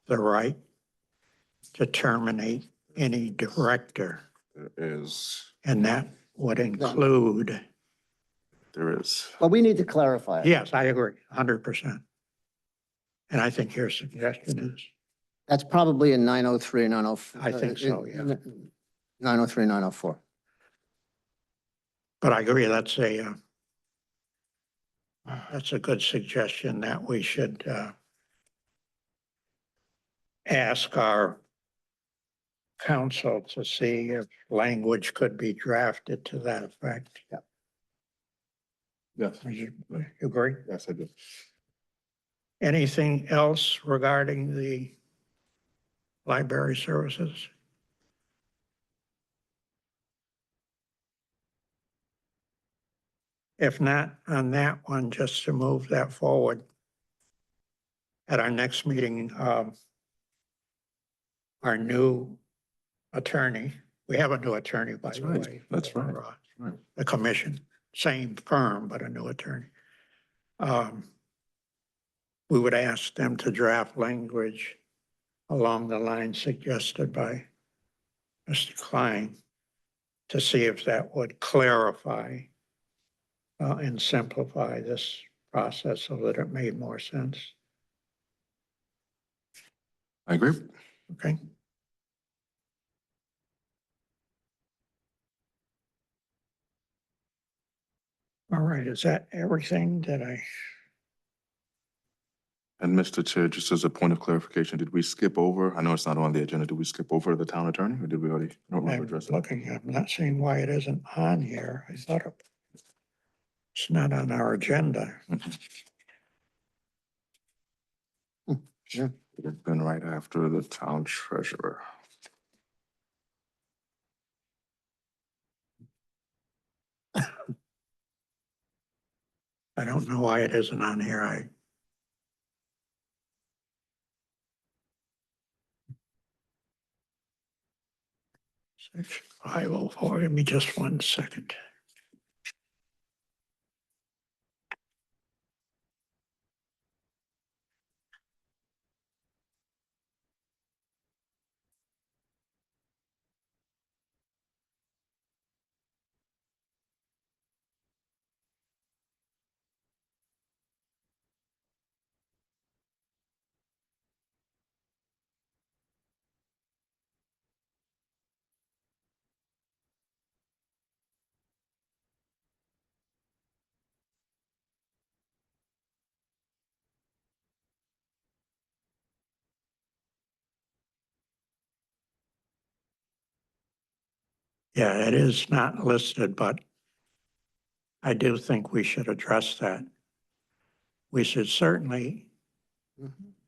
B: the right to terminate any director,
E: There is,
B: and that would include,
E: there is.
F: But we need to clarify it.
B: yes, I agree, 100%. And I think your suggestion is,
F: That's probably in 903, 904.
B: I think so, yeah.
F: 903, 904.
B: but I agree, that's a good suggestion that we should ask our council to see if language could be drafted to that effect.
E: Yes,
B: You agree?
E: yes, I do.
B: Anything else regarding the library services? If not, on that one, just to move that forward. At our next meeting, our new attorney, we have a new attorney, by
E: That's
B: the
E: right.
B: way.
E: That's
B: for,
E: right. Right.
B: The commission, same firm, but a new attorney. We would ask them to draft language along the lines suggested by Mr. Klein to see if that would clarify and simplify this process so that it made more sense.
E: I agree.
B: Okay. All right, is that everything that I,
E: And Mr. Chair, just as a point of clarification, did we skip over? I know it's not on the agenda. Did we skip over the town attorney or did we already? I don't remember
B: I'm
E: addressing.
B: looking, I'm not seeing why it isn't on here. I thought it's not on our agenda.
E: It's been right after the town treasurer.
B: I don't know why it isn't on here. Section 504, give me just 1 second. Yeah, it is not listed, but I do think we should address that. We should certainly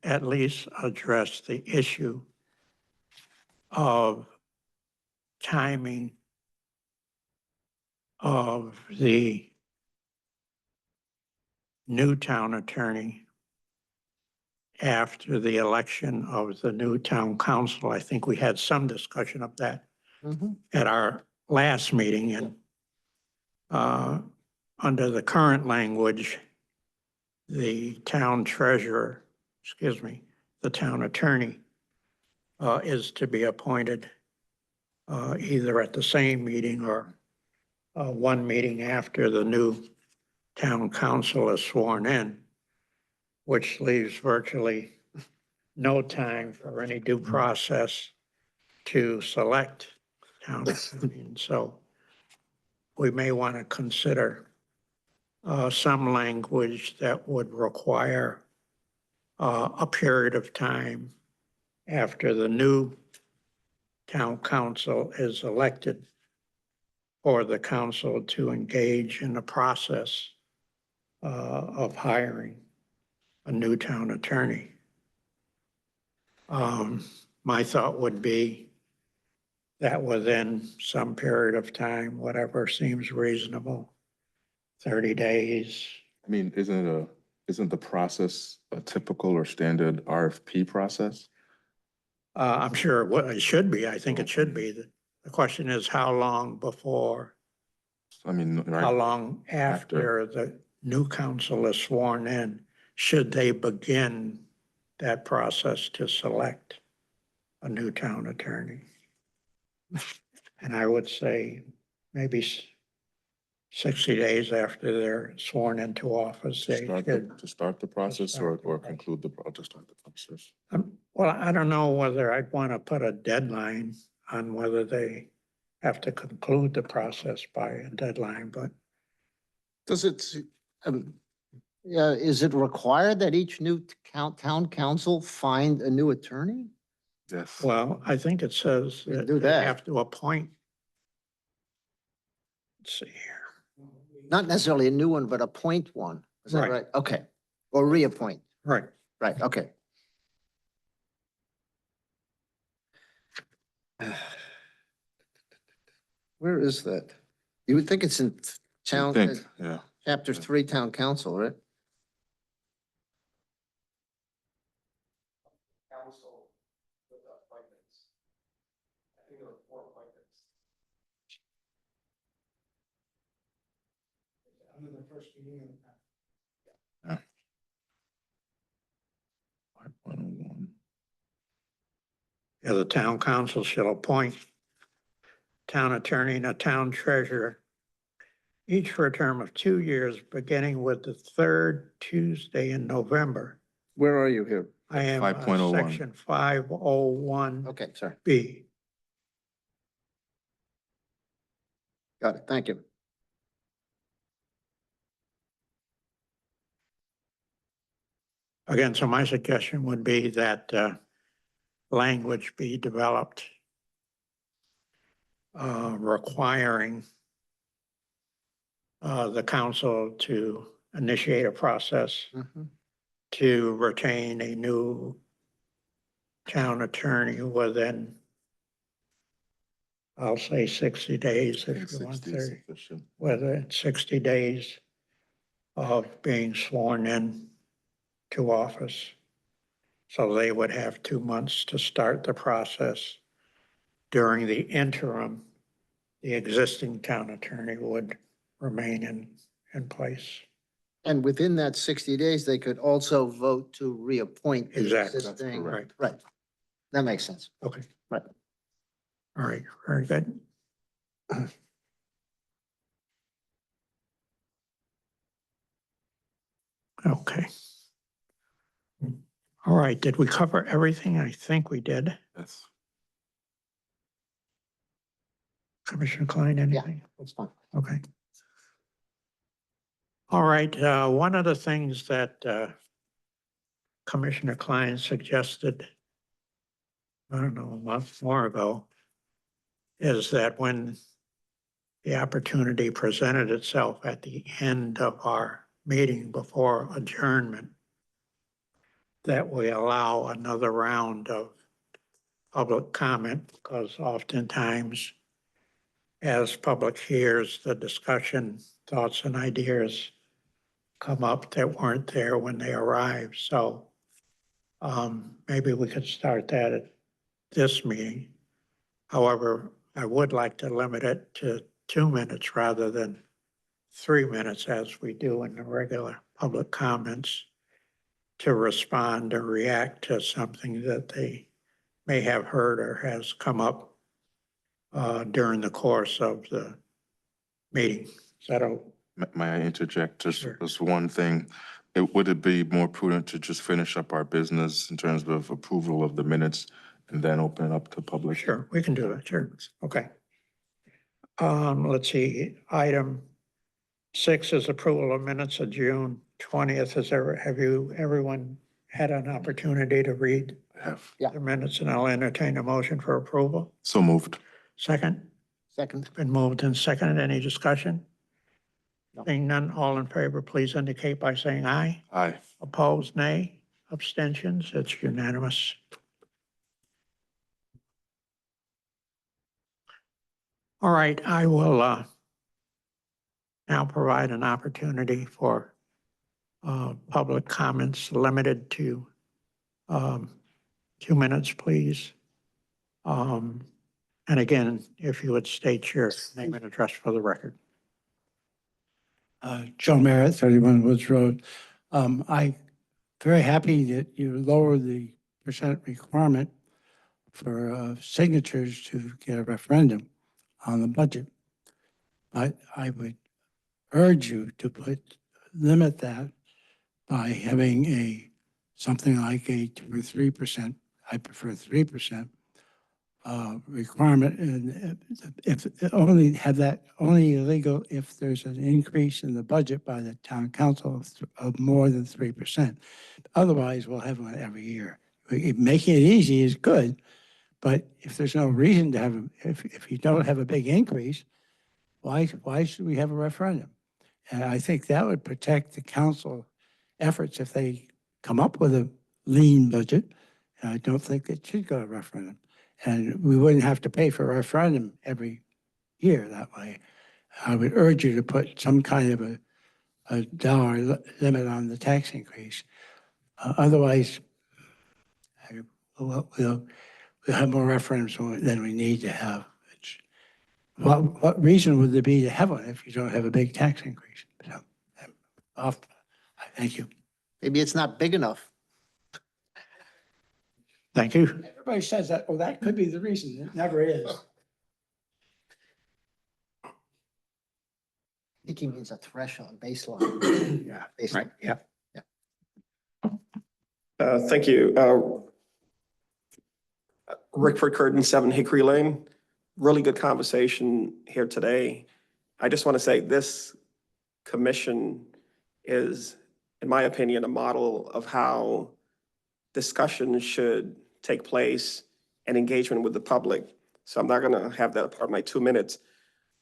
B: at least address the issue of timing of the new town attorney after the election of the new town council. I think we had some discussion of that at our last meeting, and under the current language, the town treasurer, excuse me, the town attorney is to be appointed either at the same meeting or one meeting after the new town council is sworn in, which leaves virtually no time for any due process to select town attorney. And so we may want to consider some language that would require a period of time after the new town council is elected for the council to engage in the process of hiring a new town attorney. My thought would be that within some period of time, whatever seems reasonable, 30 days.
E: I mean, isn't the process a typical or standard RFP process?
B: I'm sure what it should be. I think it should be. The question is how long before,
E: I mean,
B: how
E: right,
B: long after the new council is sworn in, should they begin that process to select a new town attorney? And I would say maybe 60 days after they're sworn into office, they should.
E: to start the process
B: start the
E: or
B: process.
E: conclude the, to start the process.
B: Well, I don't know whether I'd want to put a deadline on whether they have to conclude the process by a deadline, but
F: Does it, is it required that each new town council find a new attorney?
E: Yes.
B: well, I think it says
F: You
B: that
F: do
B: they
F: that.
B: have to appoint. Let's see here.
F: Not necessarily a new one, but appoint one. Is that
B: Right.
F: right? Okay. Or reappoint.
B: Right.
F: Right, okay. Where is that? You would think it's in
E: You
F: town,
E: think, yeah.
F: chapter 3, town council, right?
D: Council with appointments. I think there were 4 appointments.
A: Under the first meeting.
E: 5.01.
B: Yeah, the town council shall appoint town attorney and a town treasurer, each for a term of 2 years, beginning with the third Tuesday in November.
F: Where are you here?
B: I am
E: 5.01.
B: section 501B.
F: Okay, sorry. Got it, thank you.
B: Again, so my suggestion would be that language be developed requiring the council to initiate a process
F: Mhm.
B: to retain a new town attorney within, I'll say 60 days
E: I
B: if
E: think
B: you want
E: 60 is
B: 30,
E: sufficient.
B: whether it's 60 days of being sworn in to office. So they would have 2 months to start the process. During the interim, the existing town attorney would remain in place.
F: And within that 60 days, they could also vote to reappoint the
B: Exactly, that's
F: existing.
B: correct.
F: Right. That makes sense.
B: Okay.
F: Right.
B: All right, very good. Okay. All right, did we cover everything? I think we did.
E: Yes.
B: Commissioner Klein, anything?
F: That's fine.
B: Okay. All right, one of the things that Commissioner Klein suggested, I don't know, a month more ago, is that when the opportunity presented itself at the end of our meeting before adjournment, that we allow another round of public comment, because oftentimes as public hears the discussion, thoughts and ideas come up that weren't there when they arrived. So maybe we could start that at this meeting. However, I would like to limit it to 2 minutes rather than 3 minutes as we do in the regular public comments to respond or react to something that they may have heard or has come up during the course of the meeting. Is that a,
E: May I interject
B: Sure.
E: just one thing? Would it be more prudent to just finish up our business in terms of approval of the minutes and then open it up to public?
B: sure, we can do that, sure. Okay. Let's see, item 6 is approval of minutes of June 20th. Everyone had an opportunity to read
E: I have.
F: Yeah.
B: the minutes, and I'll entertain a motion for approval?
E: So moved.
B: Second?
F: Second.
B: Been moved and seconded. Any discussion?
F: No.
B: Seeing none, all in favor, please indicate by saying aye.
E: Aye.
B: Opposed, nay. Abstentions, it's unanimous. All right, I will now provide an opportunity for public comments limited to 2 minutes, please. And again, if you would state your name and address for the record.
A: Joe Merritt, 31 Woods Road. I'm very happy that you lowered the percent requirement for signatures to get a referendum on the budget. I would urge you to limit that by having something like a 2 or 3%. I prefer 3%. Requirement, and if only have that only illegal if there's an increase in the budget by the town council of more than 3%. Otherwise, we'll have one every year. Making it easy is good, but if there's no reason to have, if you don't have a big increase, why should we have a referendum? And I think that would protect the council efforts if they come up with lean budget. And I don't think it should go to referendum. And we wouldn't have to pay for a referendum every year that way. I would urge you to put some kind of a limit on the tax increase. Otherwise, we'll have more referendums than we need to have. What reason would there be to have one if you don't have a big tax increase? So, thank you.
F: Maybe it's not big enough.
B: Thank you.
A: Everybody says that, well, that could be the reason. It never is.
F: I think he means a threshold, baseline.
A: Yeah.
F: Baseline.
B: Yeah.
D: Thank you. Rickford Curtin, 7 Hickory Lane. Really good conversation here today. I just want to say this commission is, in my opinion, a model of how discussion should take place and engagement with the public. So I'm not going to have that part of my 2 minutes,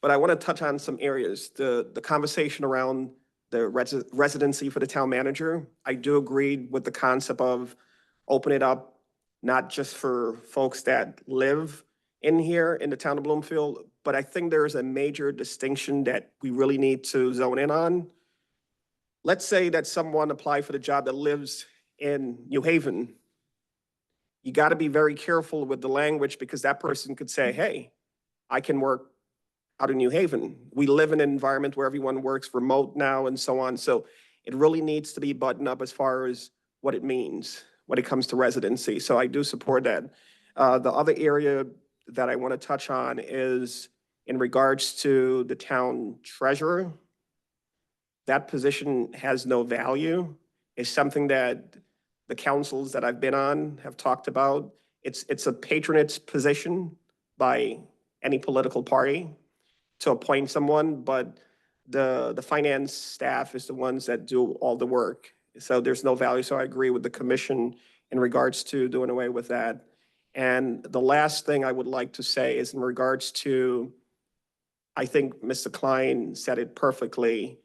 D: but I want to touch on some areas. The conversation around the residency for the town manager. I do agree with the concept of open it up, not just for folks that live in here in the town of Bloomfield, but I think there's a major distinction that we really need to zone in on. Let's say that someone applied for the job that lives in New Haven. You got to be very careful with the language because that person could say, hey, I can work out in New Haven. We live in an environment where everyone works remote now and so on. So it really needs to be buttoned up as far as what it means when it comes to residency. So I do support that. The other area that I want to touch on is in regards to the town treasurer. That position has no value. It's something that the councils that I've been on have talked about. It's a patronage position by any political party to appoint someone, but the finance staff is the ones that do all the work. So there's no value. So I agree with the commission in regards to doing away with that. And the last thing I would like to say is in regards to, I think Mr. Klein said it perfectly,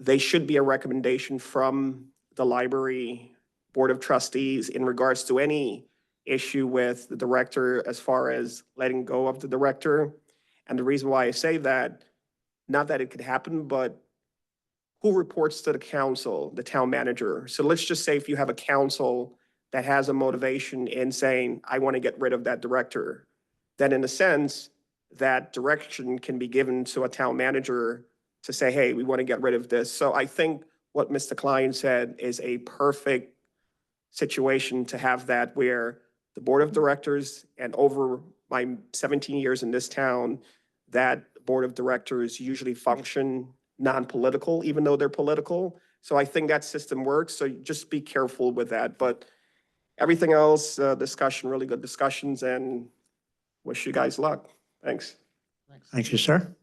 D: they should be a recommendation from the library board of trustees in regards to any issue with the director as far as letting go of the director. And the reason why I say that, not that it could happen, but who reports to the council? The town manager. So let's just say if you have a council that has a motivation in saying, I want to get rid of that director, then in a sense, that direction can be given to a town manager to say, hey, we want to get rid of this. So I think what Mr. Klein said is a perfect situation to have that where the board of directors, and over my 17 years in this town, that board of directors usually function non-political, even though they're political. So I think that system works. So just be careful with that. But everything else, discussion, really good discussions, and wish you guys luck. Thanks.
B: Thank you, sir.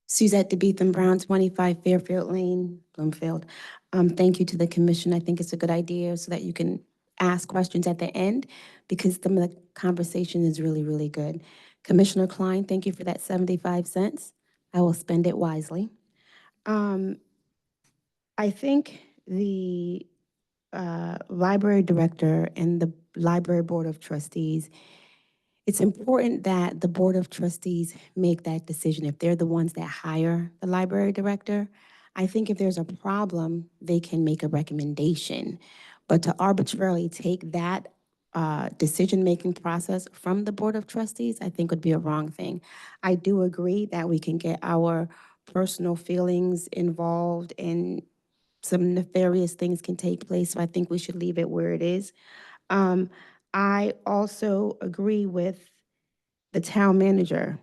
C: Suzette DeBeetham Brown, 25 Fairfield Lane, Bloomfield. Thank you to the commission. I think it's a good idea so that you can ask questions at the end because some of the conversation is really, really good. Commissioner Klein, thank you for that 75 cents. I will spend it wisely. I think the library director and the library board of trustees, it's important that the board of trustees make that decision. If they're the ones that hire the library director, I think if there's a problem, they can make a recommendation. But to arbitrarily take that decision-making process from the board of trustees, I think would be a wrong thing. I do agree that we can get our personal feelings involved and some nefarious things can take place. So I think we should leave it where it is. I also agree with the town manager.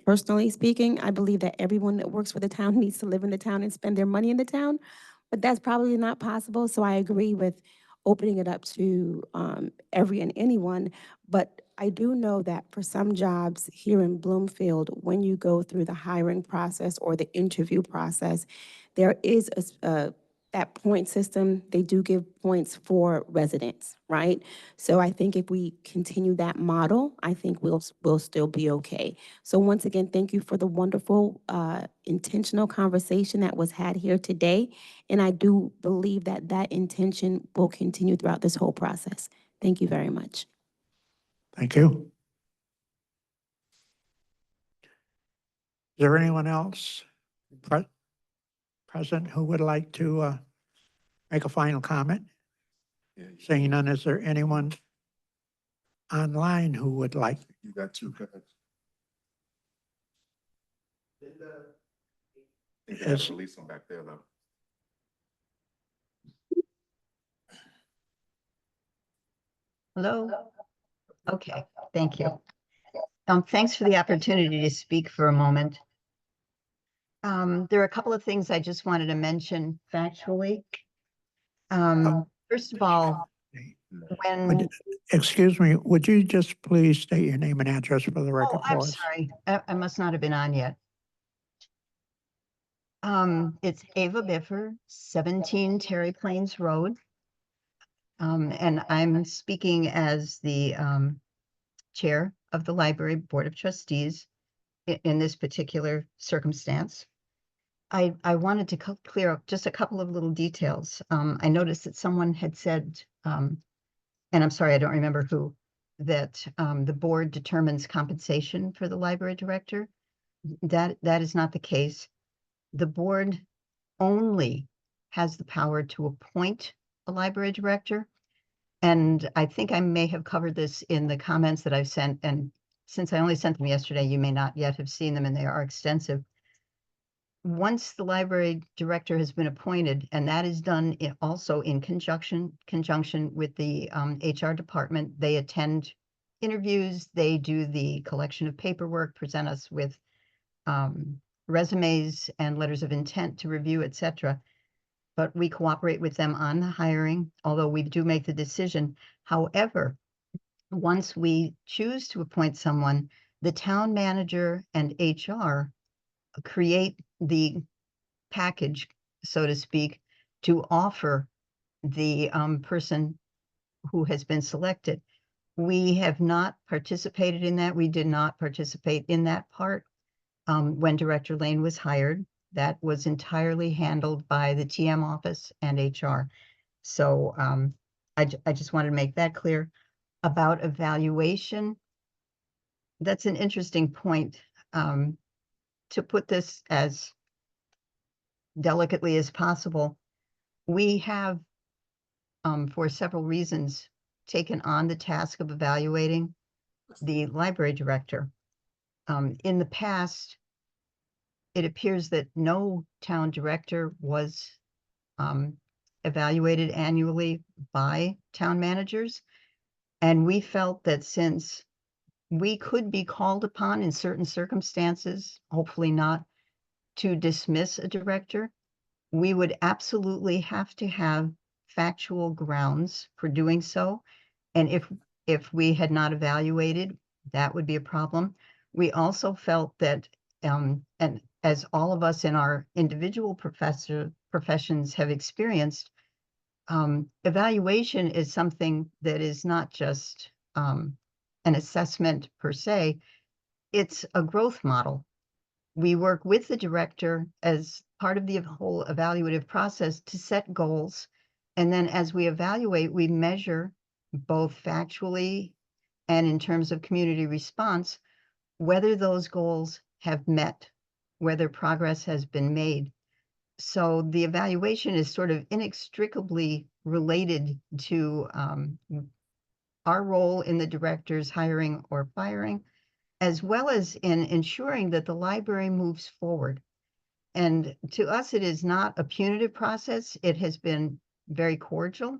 C: Personally speaking, I believe that everyone that works for the town needs to live in the town and spend their money in the town, but that's probably not possible. So I agree with opening it up to every and anyone. But I do know that for some jobs here in Bloomfield, when you go through the hiring process or the interview process, there is that point system, they do give points for residents, right? So I think if we continue that model, I think we'll still be okay. So once again, thank you for the wonderful, intentional conversation that was had here today. And I do believe that that intention will continue throughout this whole process. Thank you very much.
B: Thank you. Is there anyone else present who would like to make a final comment? Seeing none, is there anyone online who would like?
E: You got two comments.
B: Yes.
E: Release them back there though.
J: Hello? Okay, thank you. Thanks for the opportunity to speak for a moment. There are a couple of things I just wanted to mention factually. First of all, when,
B: Excuse me, would you just please state your name and address for the
J: oh,
B: record
J: I'm
B: for us?
J: sorry, I must not have been on yet. It's Ava Biffer, 17 Terry Plains Road. And I'm speaking as the chair of the Library Board of Trustees in this particular circumstance. I wanted to clear up just a couple of little details. I noticed that someone had said, and I'm sorry, I don't remember who, that the board determines compensation for the library director. That is not the case. The board only has the power to appoint a library director. And I think I may have covered this in the comments that I've sent. And since I only sent them yesterday, you may not yet have seen them, and they are extensive. Once the library director has been appointed, and that is done also in conjunction with the HR department, they attend interviews, they do the collection of paperwork, present us with resumes and letters of intent to review, etc. But we cooperate with them on the hiring, although we do make the decision. However, once we choose to appoint someone, the town manager and HR create the package, so to speak, to offer the person who has been selected. We have not participated in that. We did not participate in that part when Director Lane was hired. That was entirely handled by the TM office and HR. So I just wanted to make that clear. About evaluation, that's an interesting point. To put this as delicately as possible, we have, for several reasons, taken on the task of evaluating the library director. In the past, it appears that no town director was evaluated annually by town managers. And we felt that since we could be called upon in certain circumstances, hopefully not, to dismiss a director, we would absolutely have to have factual grounds for doing so. And if we had not evaluated, that would be a problem. We also felt that, and as all of us in our individual professions have experienced, evaluation is something that is not just an assessment per se, it's a growth model. We work with the director as part of the whole evaluative process to set goals. And then as we evaluate, we measure both factually and in terms of community response, whether those goals have met, whether progress has been made. So the evaluation is sort of inextricably related to our role in the director's hiring or firing, as well as in ensuring that the library moves forward. And to us, it is not a punitive process. It has been very cordial.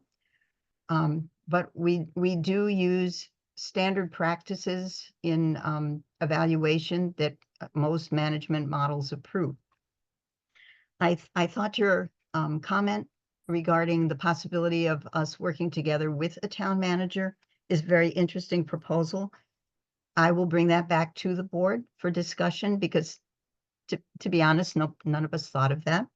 J: But we do use standard practices in evaluation that most management models approve. I thought your comment regarding the possibility of us working together with a town manager is a very interesting proposal. I will bring that back to the board for discussion because to be honest, none of us thought of that.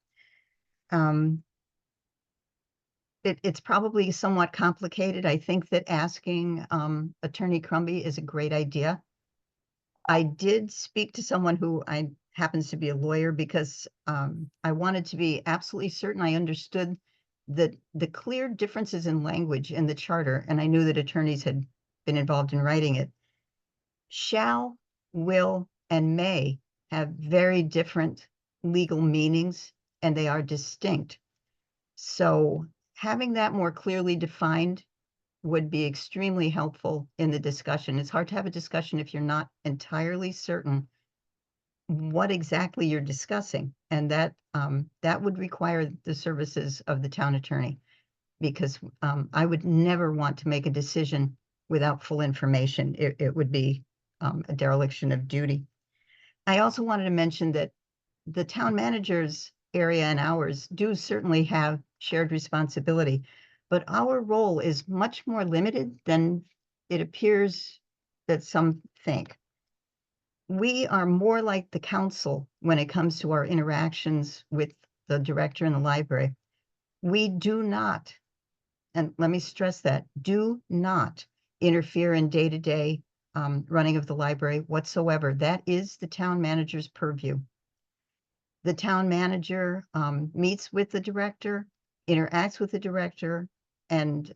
J: it's probably somewhat complicated. I think that asking Attorney Crumby is a great idea. I did speak to someone who happens to be a lawyer because I wanted to be absolutely certain I understood the clear differences in language in the charter, and I knew that attorneys had been involved in writing it. Shall, will, and may have very different legal meanings, and they are distinct. So having that more clearly defined would be extremely helpful in the discussion. It's hard to have a discussion if you're not entirely certain what exactly you're discussing. And that would require the services of the town attorney, because I would never want to make a decision without full information. It would be a dereliction of duty. I also wanted to mention that the town manager's area and ours do certainly have shared responsibility, but our role is much more limited than it appears that some think. We are more like the council when it comes to our interactions with the director in the library. We do not, and let me stress that, do not interfere in day-to-day running of the library whatsoever. That is the town manager's purview. The town manager meets with the director, interacts with the director, and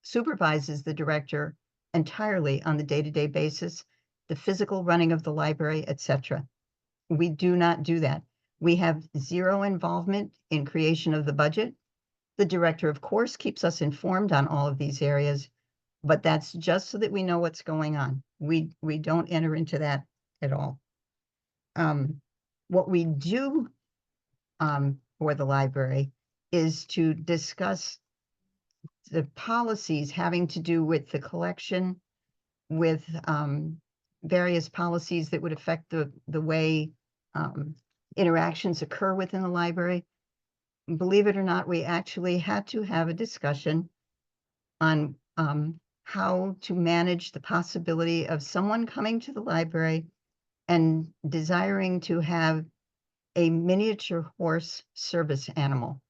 J: supervises the director entirely on the day-to-day basis, the physical running of the library, etc. We do not do that. We have zero involvement in creation of the budget. The director, of course, keeps us informed on all of these areas, but that's just so that we know what's going on. We don't enter into that at all. What we do for the library is to discuss the policies having to do with the collection, with various policies that would affect the way interactions occur within the library. Believe it or not, we actually had to have a discussion on how to manage the possibility of someone coming to the library and desiring to have a miniature horse service animal.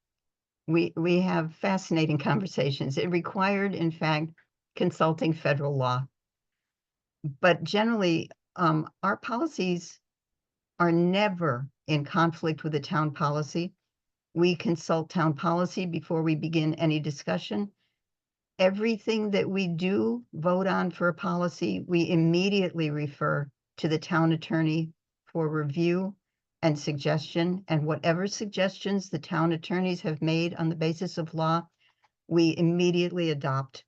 J: We have fascinating conversations. It required, in fact, consulting federal law. But generally, our policies are never in conflict with the town policy. We consult town policy before we begin any discussion. Everything that we do vote on for a policy, we immediately refer to the town attorney for review and suggestion. And whatever suggestions the town attorneys have made on the basis of law, we immediately adopt.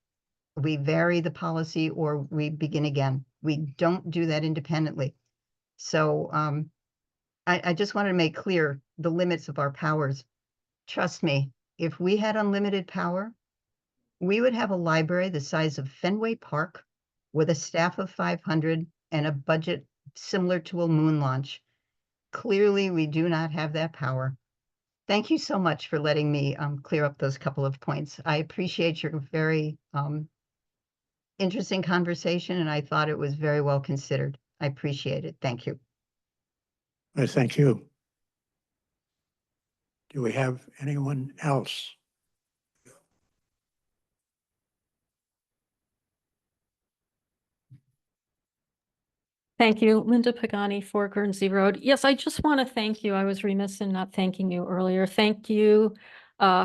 J: We vary the policy or we begin again. We don't do that independently. So I just want to make clear the limits of our powers. Trust me, if we had unlimited power, we would have a library the size of Fenway Park with a staff of 500 and a budget similar to a moon launch. Clearly, we do not have that power. Thank you so much for letting me clear up those couple of points. I appreciate your very interesting conversation, and I thought it was very well considered. I appreciate it. Thank you.
B: I thank you. Do we have anyone else?
I: Thank you, Linda Pagani, 4 Guernsey Road. Yes, I just want to thank you. I was remiss in not thanking you earlier. Thank you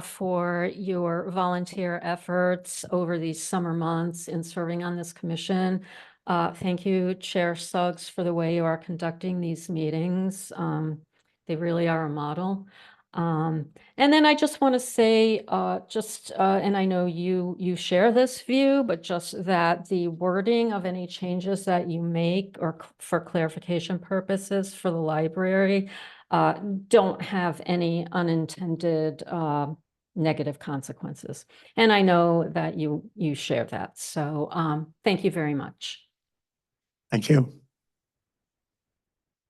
I: for your volunteer efforts over these summer months in serving on this commission. Thank you, Chair Suggs, for the way you are conducting these meetings. They really are a model. And then I just want to say, and I know you share this view, but just that the wording of any changes that you make or for clarification purposes for the library don't have any unintended negative consequences. And I know that you share that. So thank you very much.
B: Thank you.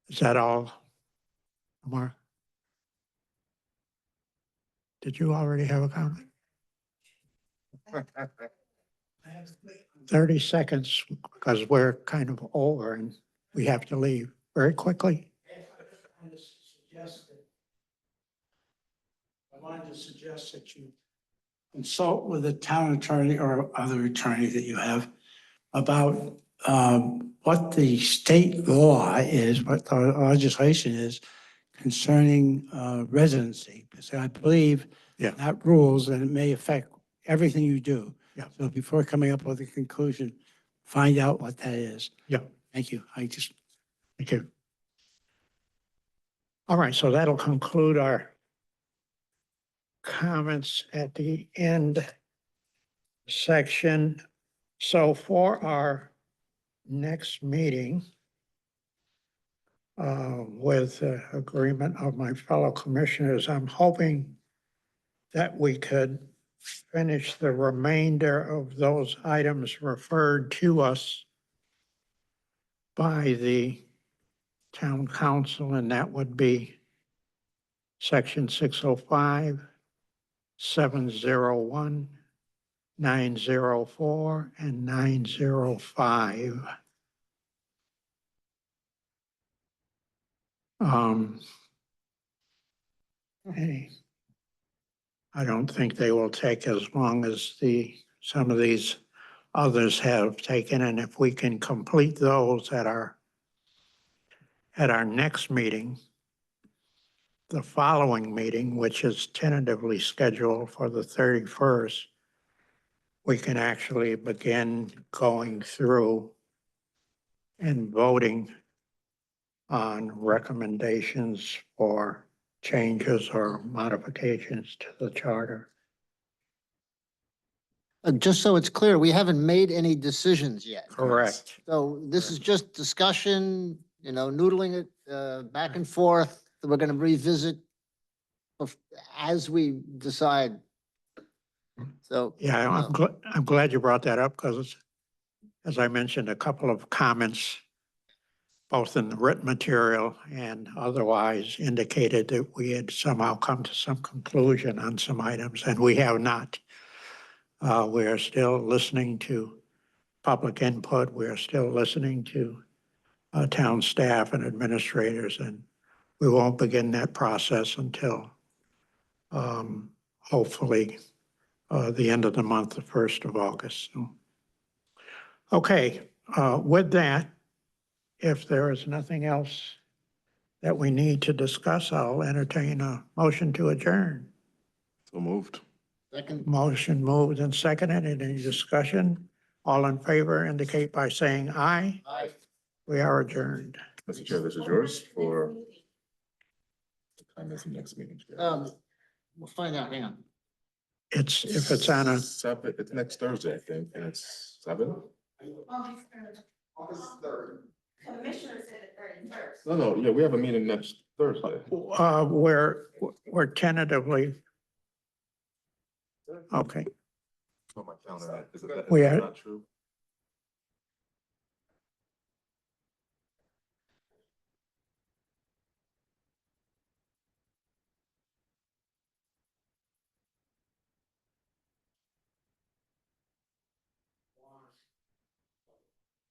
B: Is that all, Mark? Did you already have a comment? 30 seconds, because we're kind of over and we have to leave very quickly.
A: wanted to suggest that you consult with the town attorney or other attorney that you have about what the state law is, what the legislation is concerning residency, because I believe
B: Yeah.
A: that rules and it may affect everything you do.
B: Yeah.
A: So before coming up with a conclusion, find out what that is.
B: Yeah.
A: Thank you.
B: Thank you. All right, so that'll conclude our comments at the end section. So for our next meeting, with agreement of my fellow commissioners, I'm hoping that we could finish the remainder of those items referred to us by the town council, and that would be section 605, 701, 904, and 905. Hey, I don't think they will take as long as some of these others have taken, and if we can complete those at our next meeting, the following meeting, which is tentatively scheduled for the 31st, we can actually begin going through and voting on recommendations for changes or modifications to the charter.
F: Just so it's clear, we haven't made any decisions yet.
B: Correct.
F: So this is just discussion, noodling it back and forth. We're going to revisit as we decide. So.
B: Yeah, I'm glad you brought that up because, as I mentioned, a couple of comments, both in the written material and otherwise, indicated that we had somehow come to some conclusion on some items, and we have not. We are still listening to public input. We are still listening to town staff and administrators, and we won't begin that process until hopefully the end of the month, the 1st of August. So, okay, with that, if there is nothing else that we need to discuss, I'll entertain a motion to adjourn.
E: So moved.
F: Second.
B: Motion moved and seconded. Any discussion? All in favor indicate by saying aye.
F: Aye.
B: We are adjourned.
E: Mr. Chair, this is yours for. What time is the next meeting?
F: We'll find out, hang on.
B: If it's on a,
E: Seven, it's next Thursday, I think, and it's 7? No, yeah, we have a meeting next Thursday.
B: we're tentatively, okay.
E: On my calendar, is it
B: We
E: that
B: are-
E: not true?